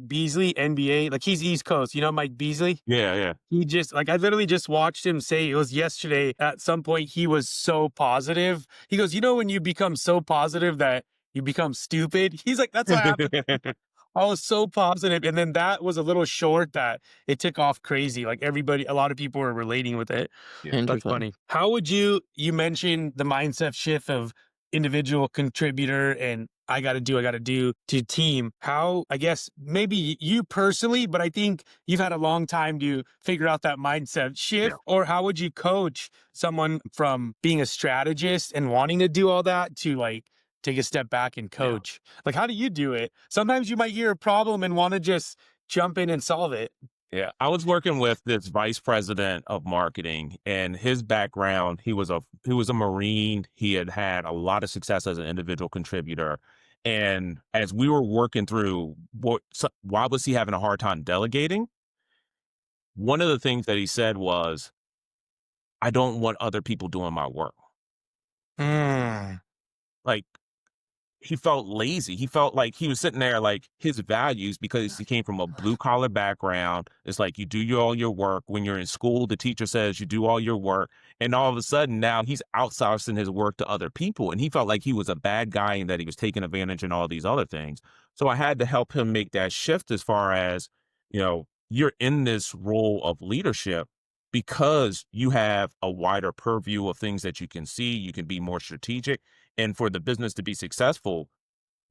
Beasley, NBA, like he's East Coast. You know Mike Beasley? Yeah, yeah. He just like I literally just watched him say it was yesterday. At some point, he was so positive. He goes, you know, when you become so positive that you become stupid. He's like, that's what happened. I was so positive, and then that was a little short that it took off crazy. Like everybody, a lot of people were relating with it. Yeah. That's Interesting. funny. How would you mentioned the mindset shift of individual contributor and I got to do to team. How, I guess, maybe you personally, but I think you've had a long time to figure out that mindset Yeah. shift. Or how would you coach someone from being a strategist and wanting to do all that to like take a step back and Yeah. coach? Like, how do you do it? Sometimes you might hear a problem and want to just jump in and solve it. Yeah, I was working with this vice president of marketing, and his background, he was a Marine. He had had a lot of success as an individual contributor, and as we were working through why was he having a hard time delegating? One of the things that he said was, "I don't want other people doing my work." Mm, Like he felt lazy. He felt like he was sitting there like his values because he came from a blue collar background. It's like you do all your work. When you're in school, the teacher says you do all your work. And all of a sudden now he's outsourcing his work to other people. And he felt like he was a bad guy and that he was taking advantage and all these other things. So I had to help him make that shift as far as, you're in this role of leadership because you have a wider purview of things that you can see. You can be more strategic, and for the business to be successful,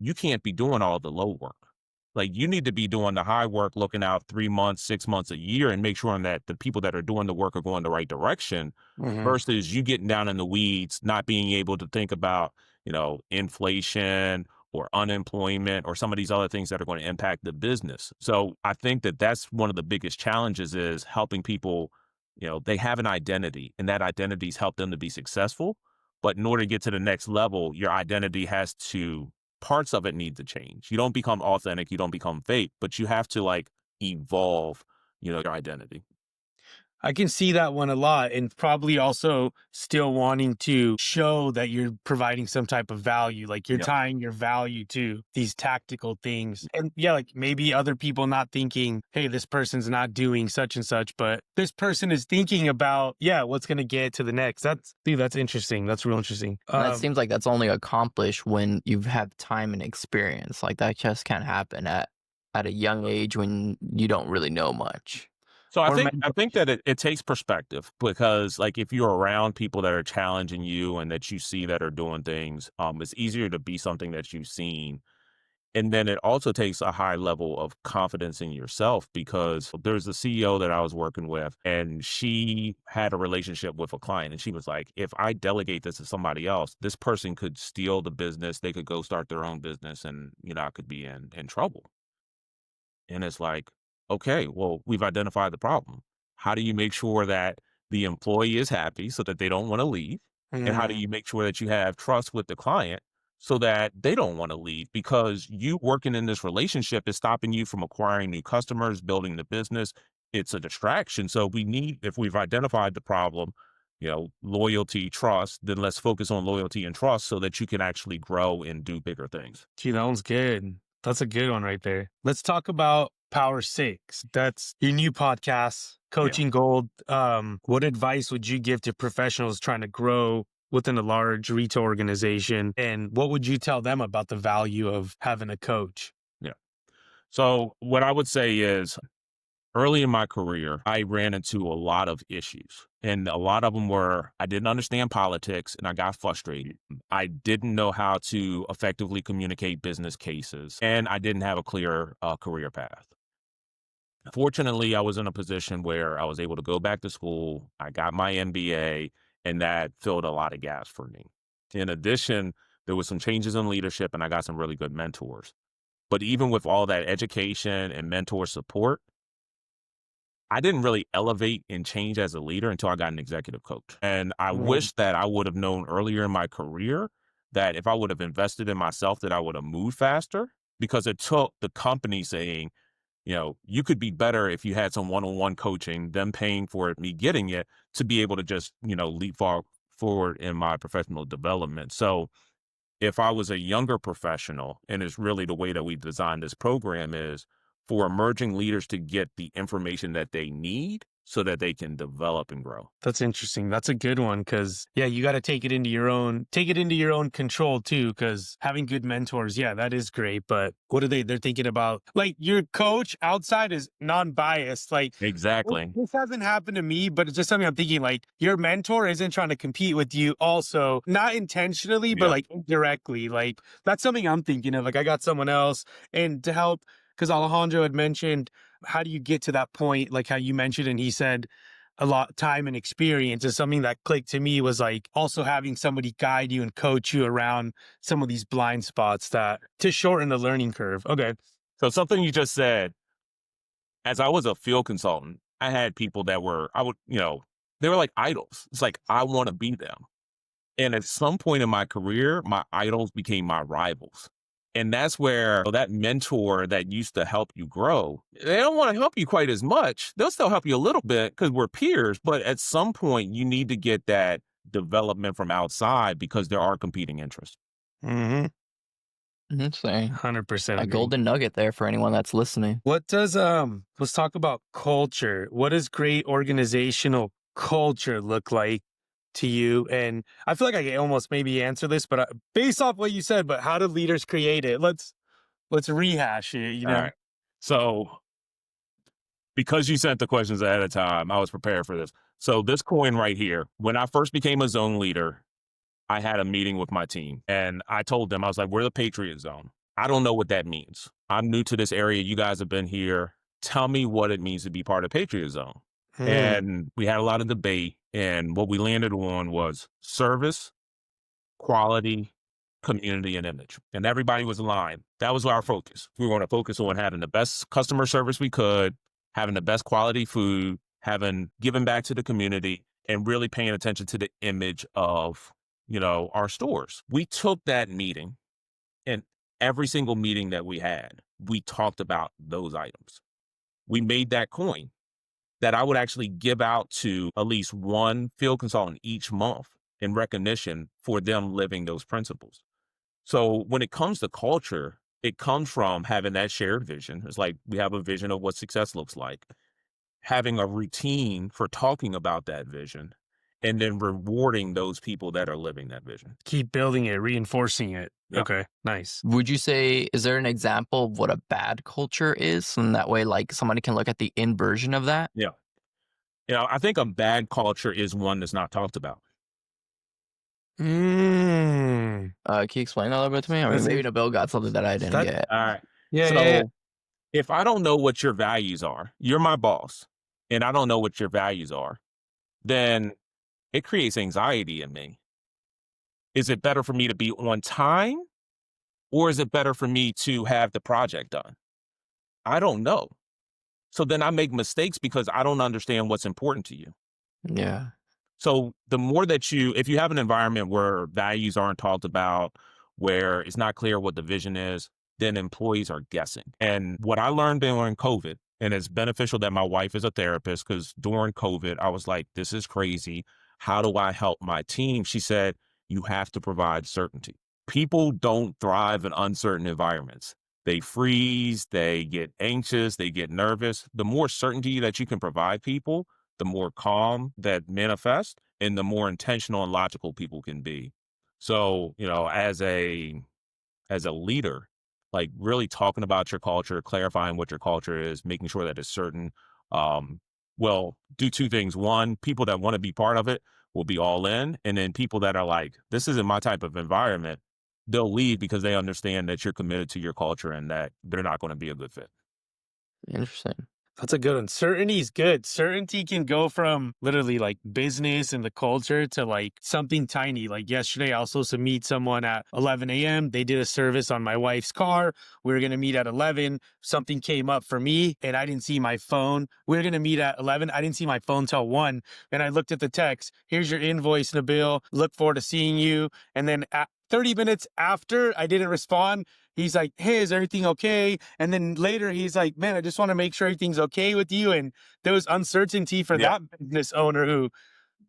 you can't be doing all the low work. Like you need to be doing the high work, looking out 3 months, 6 months, a year, and make sure that the people that are doing the work are going the right direction mhm. versus you getting down in the weeds, not being able to think about, inflation or unemployment or some of these other things that are going to impact the business. So I think that that's one of the biggest challenges is helping people, they have an identity and that identity's helped them to be successful. But in order to get to the next level, your identity has to parts of it need to change. You don't become authentic, you don't become fake, but you have to like evolve, your identity. I can see that one a lot, and probably also still wanting to show that you're providing some type of value, like you're Yeah. tying your value to these tactical things. And yeah, like maybe other people not thinking, hey, this person's not doing such and such, but this person is thinking about, yeah, what's going to get to the next. That's interesting. That's real interesting. And that seems like that's only accomplished when you've had time and experience. Like that just can't happen at a young age when you don't really know much. So I Or think I mental. think that it takes perspective because like if you're around people that are challenging you and that you see that are doing things, it's easier to be something that you've seen. And then it also takes a high level of confidence in yourself because there's a CEO that I was working with and she had a relationship with a client and she was like, if I delegate this to somebody else, this person could steal the business. They could go start their own business and, I could be in trouble. And it's like, okay, well, we've identified the problem. How do you make sure that the employee is happy so that they don't want to leave? And how do Mm, you make sure that you have trust with the client so that they don't want to leave? Because you working in this relationship is stopping you from acquiring new customers, building the business. It's a distraction. So we need, if we've identified the problem, loyalty, trust, then let's focus on loyalty and trust so that you can actually grow and do bigger things. gee, that one's good. That's a good one right there. Let's talk about Power Six. That's your new podcast, Yeah. Coaching Gold. What advice would you give to professionals trying to grow within a large retail organization? And what would you tell them about the value of having a coach? Yeah. So what I would say is early in my career, I ran into a lot of issues. And a lot of them were I didn't understand politics and I got frustrated. I didn't know how to effectively communicate business cases, and I didn't have a clear career path. Fortunately, I was in a position where I was able to go back to school. I got my MBA, and that filled a lot of gaps for me. In addition, there was some changes in leadership, and I got some really good mentors. But even with all that education and mentor support, I didn't really elevate and change as a leader until I got an executive coach. And I Mm, wish that I would have known earlier in my career that if I would have invested in myself, that I would have moved faster, because it took the company saying, you could be better if you had some one-on-one coaching, them paying for it, me getting it, to be able to just, leapfrog forward in my professional development. So if I was a younger professional, and it's really the way that we designed this program is for emerging leaders to get the information that they need so that they can develop and grow. that's interesting. That's a good one because yeah, you got to take it into your own control too. Because having good mentors, yeah, that is great. But what are they're thinking about? Like your coach outside is non-biased. Like Exactly. this hasn't happened to me, but it's just something I'm thinking. Like your mentor isn't trying to compete with you. Also, not intentionally, but Yeah. like indirectly. Like that's something I'm thinking of. Like I got someone else, and to help because Alejandro had mentioned how do you get to that point, like how you mentioned, and he said a lot time and experience is something that clicked to me was like also having somebody guide you and coach you around some of these blind spots that to shorten the learning curve. Okay. So something you just said, as I was a field consultant, I had people that they were like idols. It's like, I want to be them. And at some point in my career, my idols became my rivals. And that's where that mentor that used to help you grow, they don't want to help you quite as much. They'll still help you a little bit because we're peers. But at some point, you need to get that development from outside because there are competing interests. Mm-hmm. Saying 100% a agree. golden nugget there for anyone that's listening. What does let's talk about culture. What does great organizational culture look like to you? And I feel like I can almost maybe answer this, but based off what you said, but how do leaders create it? Let's rehash it, you All know. right. So because you sent the questions ahead of time, I was prepared for this. So this coin right here, when I first became a zone leader, I had a meeting with my team and I told them, I was like, we're the Patriot Zone. I don't know what that means. I'm new to this area. You guys have been here. Tell me what it means to be part of Patriot Zone. Hmm. And we had a lot of debate. And what we landed on was service, quality, community, and image. And everybody was aligned. That was our focus. We were going to focus on having the best customer service we could, having the best quality food, having given back to the community, and really paying attention to the image of, our stores. We took that meeting, and every single meeting that we had, we talked about those items. We made that coin that I would actually give out to at least one field consultant each month in recognition for them living those principles. So when it comes to culture, it comes from having that shared vision. It's like we have a vision of what success looks like, having a routine for talking about that vision, and then rewarding those people that are living that vision. Keep building it, reinforcing it. Yeah. Okay, nice. Would you say, is there an example of what a bad culture is? And that way, like somebody can look at the inversion of that? Yeah. I think a bad culture is one that's not talked about. Mm, Can you explain that a little bit to me? I mean, That's maybe it. Nabil got something that I didn't That- get. All right. yeah, So yeah. if I don't know what your values are, you're my boss, and I don't know what your values are, then it creates anxiety in me. Is it better for me to be on time, or is it better for me to have the project done? I don't know. So then I make mistakes because I don't understand what's important to you. Yeah. So the more that if you have an environment where values aren't talked about, where it's not clear what the vision is, then employees are guessing. And what I learned during COVID, and it's beneficial that my wife is a therapist, because during COVID, I was like, this is crazy. How do I help my team? She said, you have to provide certainty. People don't thrive in uncertain environments. They freeze, they get anxious, they get nervous. The more certainty that you can provide people, the more calm that manifests and the more intentional and logical people can be. So, as a leader, like really talking about your culture, clarifying what your culture is, making sure that it's certain, um, will do two things. One, people that want to be part of it will be all in. And then people that are like, this isn't my type of environment, they'll leave because they understand that you're committed to your culture and that they're not going to be a good fit. Interesting. That's a good one. Certainty is good. Certainty can go from literally like business and the culture to like something tiny. Like yesterday, I was supposed to meet someone at 11 a.m. They did a service on my wife's car. We were going to meet at 11. Something came up for me and I didn't see my phone. We were going to meet at 11. I didn't see my phone till 1. And I looked at the text. Here's your invoice, Nabil. Look forward to seeing you. And then at 30 minutes after I didn't respond, he's like, hey, is everything okay? And then later he's like, man, I just want to make sure everything's okay with you. And there was uncertainty for Yeah. that business owner who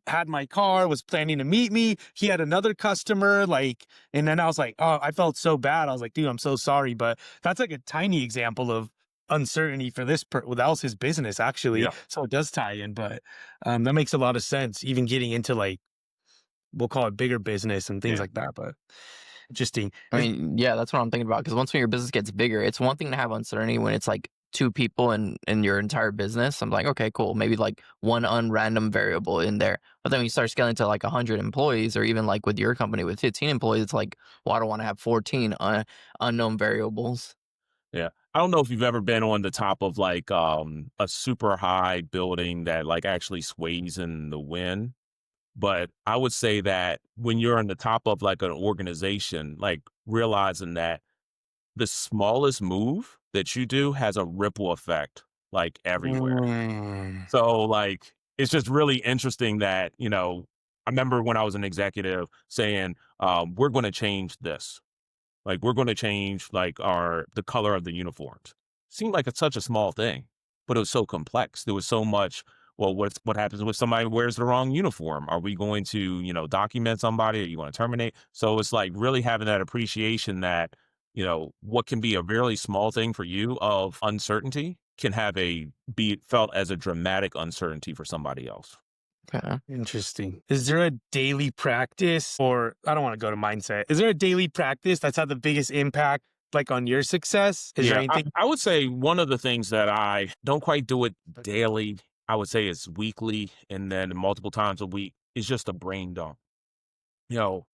had my car, was planning to meet me. He had another customer, like, and then I was like, oh, I felt so bad. I was like, dude, I'm so sorry. But that's like a tiny example of uncertainty for this well, that was his business actually. Yeah. So it does tie in, but that makes a lot of sense, even getting into like, we'll call it bigger business and things Yeah. like that. But interesting. I mean, yeah, that's what I'm thinking about. Because once when your business gets bigger, it's one thing to have uncertainty when it's like two people in your entire business. I'm like, okay, cool. Maybe like one unrandom variable in there. But then when you start scaling to like 100 employees, or even like with your company with 15 employees, it's like, well, I don't want to have 14 unknown variables. Yeah. I don't know if you've ever been on the top of like a super high building that like actually sways in the wind. But I would say that when you're on the top of like an organization, like realizing that the smallest move that you do has a ripple effect like everywhere. Mm. So like it's just really interesting that, I remember when I was an executive saying, we're going to change this. Like we're going to change like the color of the uniforms. Seemed like it's such a small thing, but it was so complex. There was so much. Well, what happens if somebody wears the wrong uniform? Are we going to, document somebody? Are you going to terminate? So it's like really having that appreciation that, what can be a really small thing for you of uncertainty can be felt as a dramatic uncertainty for somebody else. Okay. Interesting. Is there a daily practice, or I don't want to go to mindset. Is there a daily practice that's had the biggest impact like on your success? Is there Yeah, anything? I would say one of the things that I don't quite do it daily, I would say it's weekly and then multiple times a week, is just a brain dump.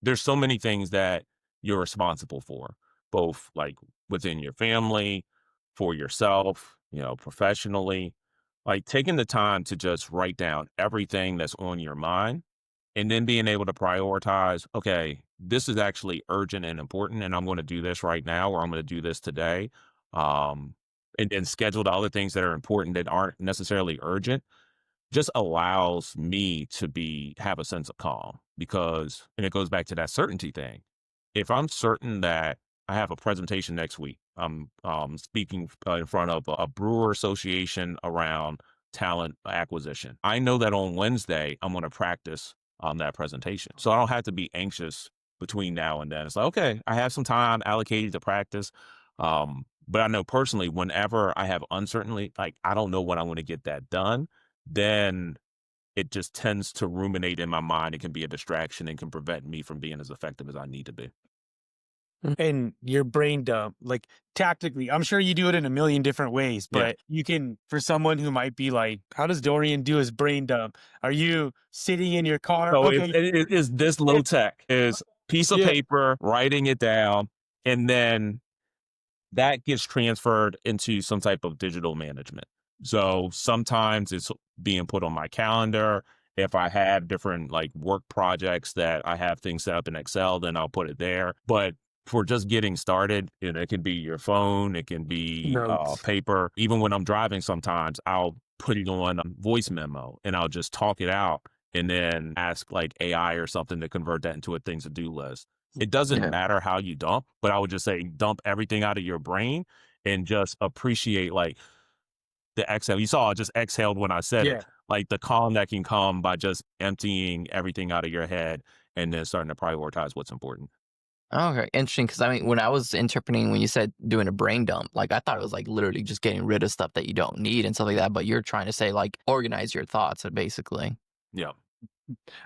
There's so many things that you're responsible for, both like within your family, for yourself, professionally. Like taking the time to just write down everything that's on your mind and then being able to prioritize, okay, this is actually urgent and important, and I'm going to do this right now, or I'm going to do this today. Um, and then schedule the other things that are important that aren't necessarily urgent just allows me to have a sense of calm and it goes back to that certainty thing. If I'm certain that I have a presentation next week, I'm speaking in front of a brewer association around talent acquisition. I know that on Wednesday, I'm going to practice that presentation. So I don't have to be anxious between now and then. It's like, okay, I have some time allocated to practice. But I know personally, whenever I have uncertainty, like I don't know when I'm going to get that done, then it just tends to ruminate in my mind. It can be a distraction and can prevent me from being as effective as I need to be. And your brain dump, like tactically, I'm sure you do it in a million different ways, Yeah. but you can, for someone who might be like, how does Dorian do his brain dump? Are you sitting in your car? So Okay. it's this low tech is piece of Yeah. paper, writing it down, and then that gets transferred into some type of digital management. So sometimes it's being put on my calendar. If I have different like work projects that I have things set up in Excel, then I'll put it there. But for just getting started, it can be your phone, it can be Notes. paper. Even when I'm driving, sometimes I'll put it on a voice memo and I'll just talk it out and then ask like AI or something to convert that into a things to do list. It doesn't Yeah. matter how you dump, but I would just say dump everything out of your brain and just appreciate like the exhale. You saw I just exhaled when I said it. Yeah. Like the calm that can come by just emptying everything out of your head and then starting to prioritize what's important. Okay, interesting. Because I mean, when I was interpreting when you said doing a brain dump, like I thought it was like literally just getting rid of stuff that you don't need and stuff like that. But you're trying to say like organize your thoughts, basically. Yeah.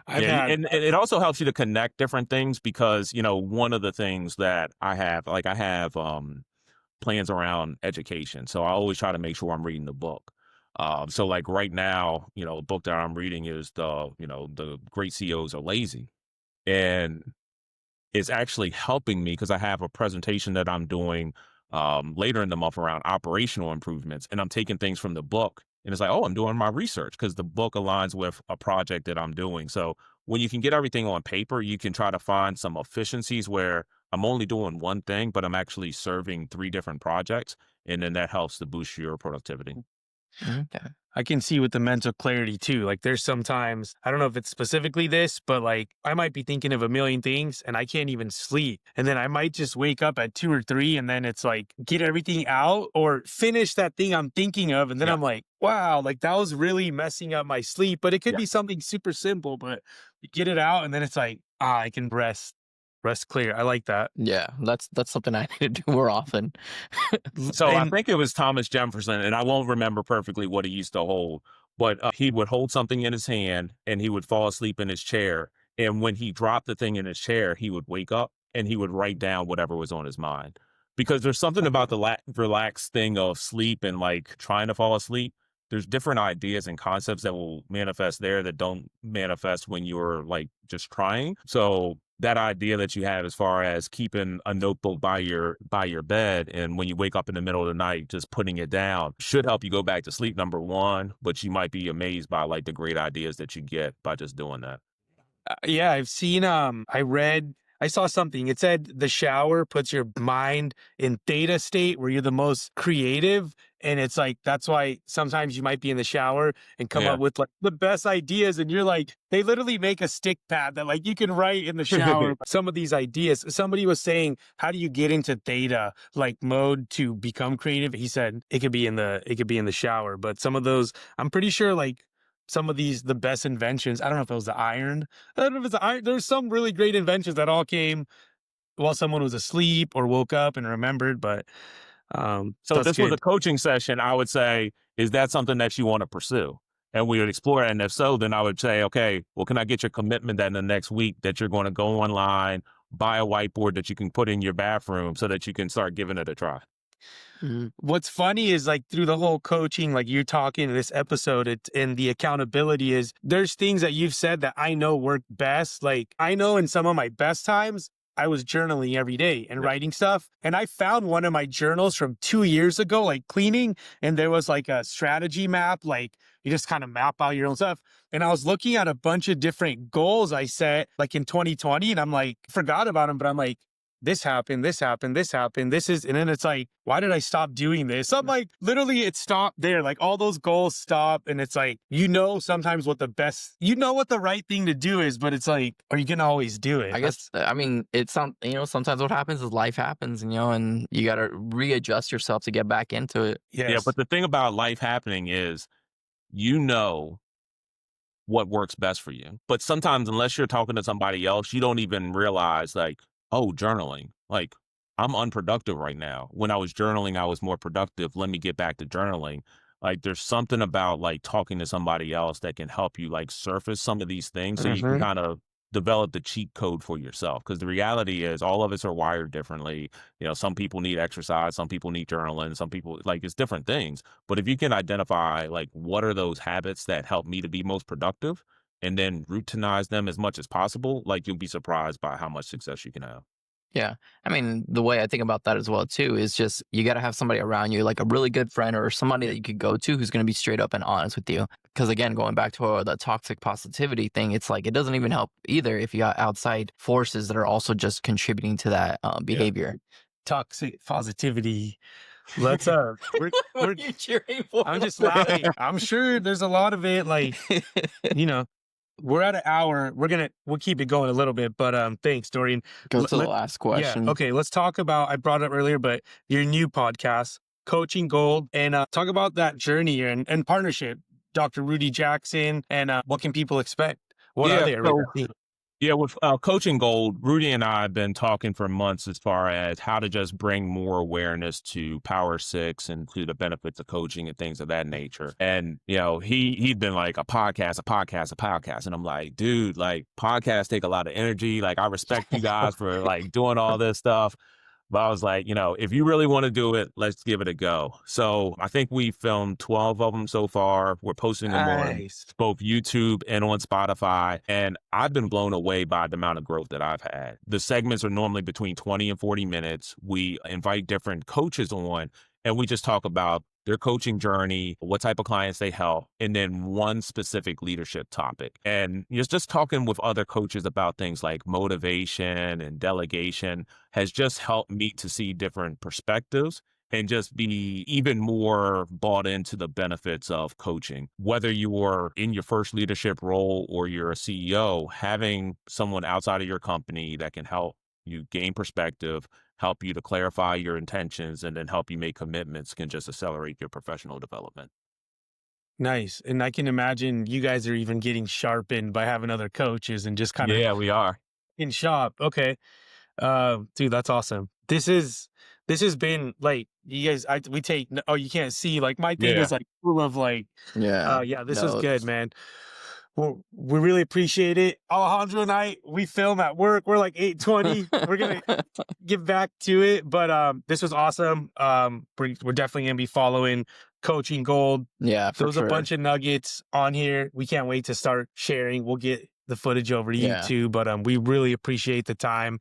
I've Yeah, had and it also helps you to connect different things because, one of the things that I have plans around education. So I always try to make sure I'm reading the book. So like right now, the book that I'm reading is the Great CEOs Are Lazy. And it's actually helping me because I have a presentation that I'm doing later in the month around operational improvements. And I'm taking things from the book. And it's like, oh, I'm doing my research because the book aligns with a project that I'm doing. So when you can get everything on paper, you can try to find some efficiencies where I'm only doing one thing, but I'm actually serving three different projects. And then that helps to boost your productivity. Okay. I can see with the mental clarity too. Like there's sometimes, I don't know if it's specifically this, but like I might be thinking of a million things and I can't even sleep. And then I might just wake up at 2 or 3 and then it's like get everything out or finish that thing I'm thinking of. And then Yeah. I'm like, wow, like that was really messing up my sleep. But it could Yeah. be something super simple, but you get it out and then it's like, I can rest clear. I like that. Yeah, that's something I need to do more often. So I And think it was Thomas Jefferson, and I won't remember perfectly what he used to hold, but he would hold something in his hand and he would fall asleep in his chair. And when he dropped the thing in his chair, he would wake up and he would write down whatever was on his mind. Because there's something about the relaxed thing of sleep and like trying to fall asleep. There's different ideas and concepts that will manifest there that don't manifest when you're like just trying. So that idea that you have as far as keeping a notebook by your bed and when you wake up in the middle of the night just putting it down should help you go back to sleep, number one, but you might be amazed by like the great ideas that you get by just doing that. Yeah, I've seen I saw something. It said the shower puts your mind in theta state where you're the most creative. And it's like that's why sometimes you might be in the shower and come Yeah. up with like the best ideas. And you're like, they literally make a stick pad that like you can write in the shower some of these ideas. Somebody was saying, how do you get into theta like mode to become creative? He said it could be in the shower. But some of those, I'm pretty sure like some of these the best inventions. I don't know if it was the iron. I don't know if it's the iron. There's some really great inventions that all came while someone was asleep or woke up and remembered. But So if that's this was a good. coaching session, I would say, is that something that you want to pursue? And we would explore it. And if so, then I would say, okay, well, can I get your commitment that in the next week that you're going to go online, buy a whiteboard that you can put in your bathroom so that you can start giving it a try? Mhm. What's funny is like through the whole coaching, like you're talking in this episode, and the accountability is there's things that you've said that I know work best. Like I know in some of my best times, I was journaling every day and Yeah. writing stuff. And I found one of my journals from 2 years ago, like cleaning, and there was like a strategy map, like you just kind of map out your own stuff. And I was looking at a bunch of different goals I set like in 2020, and I'm like, forgot about them, but I'm like, this happened, this happened, this happened, this is, and then it's like, why did I stop doing this? I'm like, literally, it stopped there. Like all those goals stop. And it's like, sometimes what what the right thing to do is, but it's like, are you going to always do it? I guess I mean it's sometimes what happens is life happens, and you got to readjust yourself to get back into it. Yeah. Yes. But the thing about life happening is, you know what works best for you. But sometimes, unless you're talking to somebody else, you don't even realize, like, oh, journaling. Like, I'm unproductive right now. When I was journaling, I was more productive. Let me get back to journaling. Like, there's something about like talking to somebody else that can help you like surface some of these things so you can Mhm. kind of develop the cheat code for yourself. Because the reality is, all of us are wired differently. Some people need exercise, some people need journaling, some people like it's different things. But if you can identify like what are those habits that help me to be most productive and then routinize them as much as possible, like you'll be surprised by how much success you can have. Yeah. I mean, the way I think about that as well too is just you got to have somebody around you, like a really good friend or somebody that you could go to who's going to be straight up and honest with you. because again, going back to the toxic positivity thing, it's like it doesn't even help either if you got outside forces that are also just contributing to that behavior. Toxic positivity. Let's What are you cheering for? I'm just laughing. I'm sure there's a lot of it. Like, you know, we're at an hour. We'll keep it going a little bit, but thanks, Dorian. Go to the last question. Okay, let's talk about, I brought it up earlier, but your new podcast, Coaching Gold, and talk about that journey and partnership. Dr. Rudy Jackson, and what can people expect? What are Yeah. they? So yeah, with Coaching Gold, Rudy and I have been talking for months as far as how to just bring more awareness to Power Six and to the benefits of coaching and things of that nature. And he'd been like a podcast, and I'm like, dude, like podcasts take a lot of energy. Like I respect you guys for like doing all this stuff. But I was like, if you really want to do it, let's give it a go. So I think we filmed 12 of them so far. We're posting them on both YouTube and on Spotify. And I've been blown away by the amount of growth that I've had. The segments are normally between 20 and 40 minutes. We invite different coaches on, and we just talk about their coaching journey, what type of clients they help, and then one specific leadership topic. And just talking with other coaches about things like motivation and delegation has just helped me to see different perspectives and just be even more bought into the benefits of coaching. Whether you are in your first leadership role or you're a CEO, having someone outside of your company that can help you gain perspective, help you to clarify your intentions, and then help you make commitments can just accelerate your professional development. Nice. And I can imagine you guys are even getting sharpened by having other coaches and just kind of Yeah, we are. in shop. Okay. Dude, that's awesome. This has been like, you guys, we take, oh, you can't see, like my thing Yeah. is like full of like, Yeah. this was good, man. Well, we really appreciate it. Alejandro and I, we film at work. We're like 8:20. We're going to get back to it. But this was awesome. We're definitely going to be following Coaching Gold. Yeah, for There's sure. a bunch of nuggets on here. We can't wait to start sharing. We'll get the footage over to you too. But we really appreciate the time.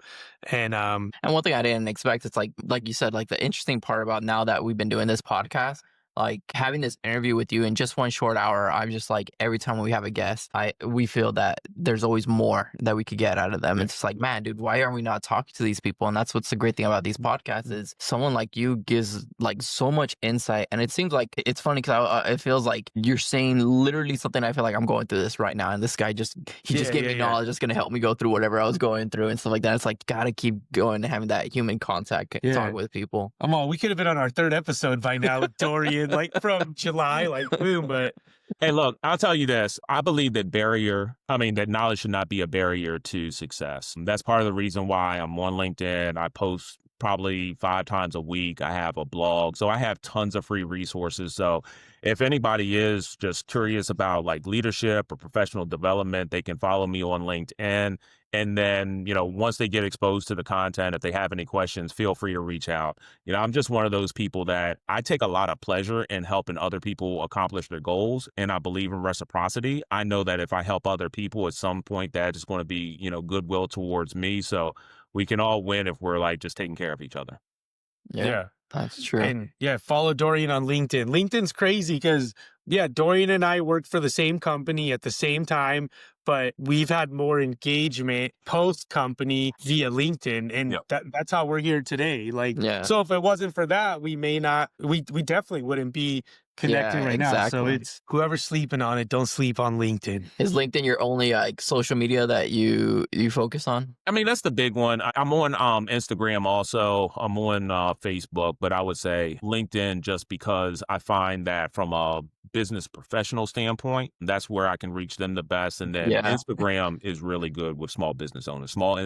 And one thing I didn't expect, it's like you said, like the interesting part about now that we've been doing this podcast, like having this interview with you in just 1 short hour, I'm just like, every time we have a guest, we feel that there's always more that we could get out of them. It's just like, man, dude, why are we not talking to these people? And that's what's the great thing about these podcasts is someone like you gives like so much insight. And it seems like it's funny because it feels like you're saying literally something I feel like I'm going through this right now. And this guy just gave me knowledge that's going to help me go through whatever I was going through and stuff like that. It's like, gotta keep going and having that human contact, talk with people. we could have been on our 3rd episode by now with Dorian, like from July, like boom. But hey, look, I'll tell you this. I believe that knowledge should not be a barrier to success. That's part of the reason why I'm on LinkedIn. I post probably 5 times a week. I have a blog. So I have tons of free resources. So if anybody is just curious about like leadership or professional development, they can follow me on LinkedIn. And then, once they get exposed to the content, if they have any questions, feel free to reach out. I'm just one of those people that I take a lot of pleasure in helping other people accomplish their goals. And I believe in reciprocity. I know that if I help other people at some point, that is going to be, goodwill towards me. So we can all win if we're like just taking care of each other. Yeah. That's true. And follow Dorian on LinkedIn. LinkedIn's crazy because Dorian and I worked for the same company at the same time, but we've had more engagement post company via LinkedIn. And that's how we're here today. Like, so if it wasn't for that, we definitely wouldn't be connecting right now. So it's whoever's sleeping on it, don't sleep on LinkedIn. Is LinkedIn your only like social media that you focus on? I mean, that's the big one. I'm on Instagram also. I'm on Facebook, but I would say LinkedIn just because I find that from a business professional standpoint, that's where I can reach them the best. And then Instagram is really good with small business owners. Small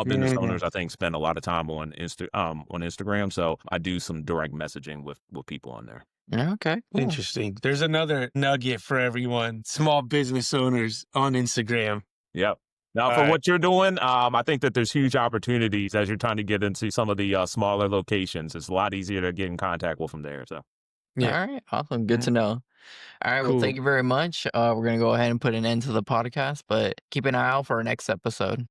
business owners, I think, spend a lot of time on Instagram. So I do some direct messaging with people on there. Okay. Cool. Interesting. There's another nugget for everyone. Small business owners on Instagram. Yep. Now, for what you're doing, I think that there's huge opportunities as you're trying to get into some of the smaller locations. It's a lot easier to get in contact with from there. So, All right. Awesome. Good to know. All right. Well, thank you very much. We're going to go ahead and put an end to the podcast, but keep an eye out for our next episode.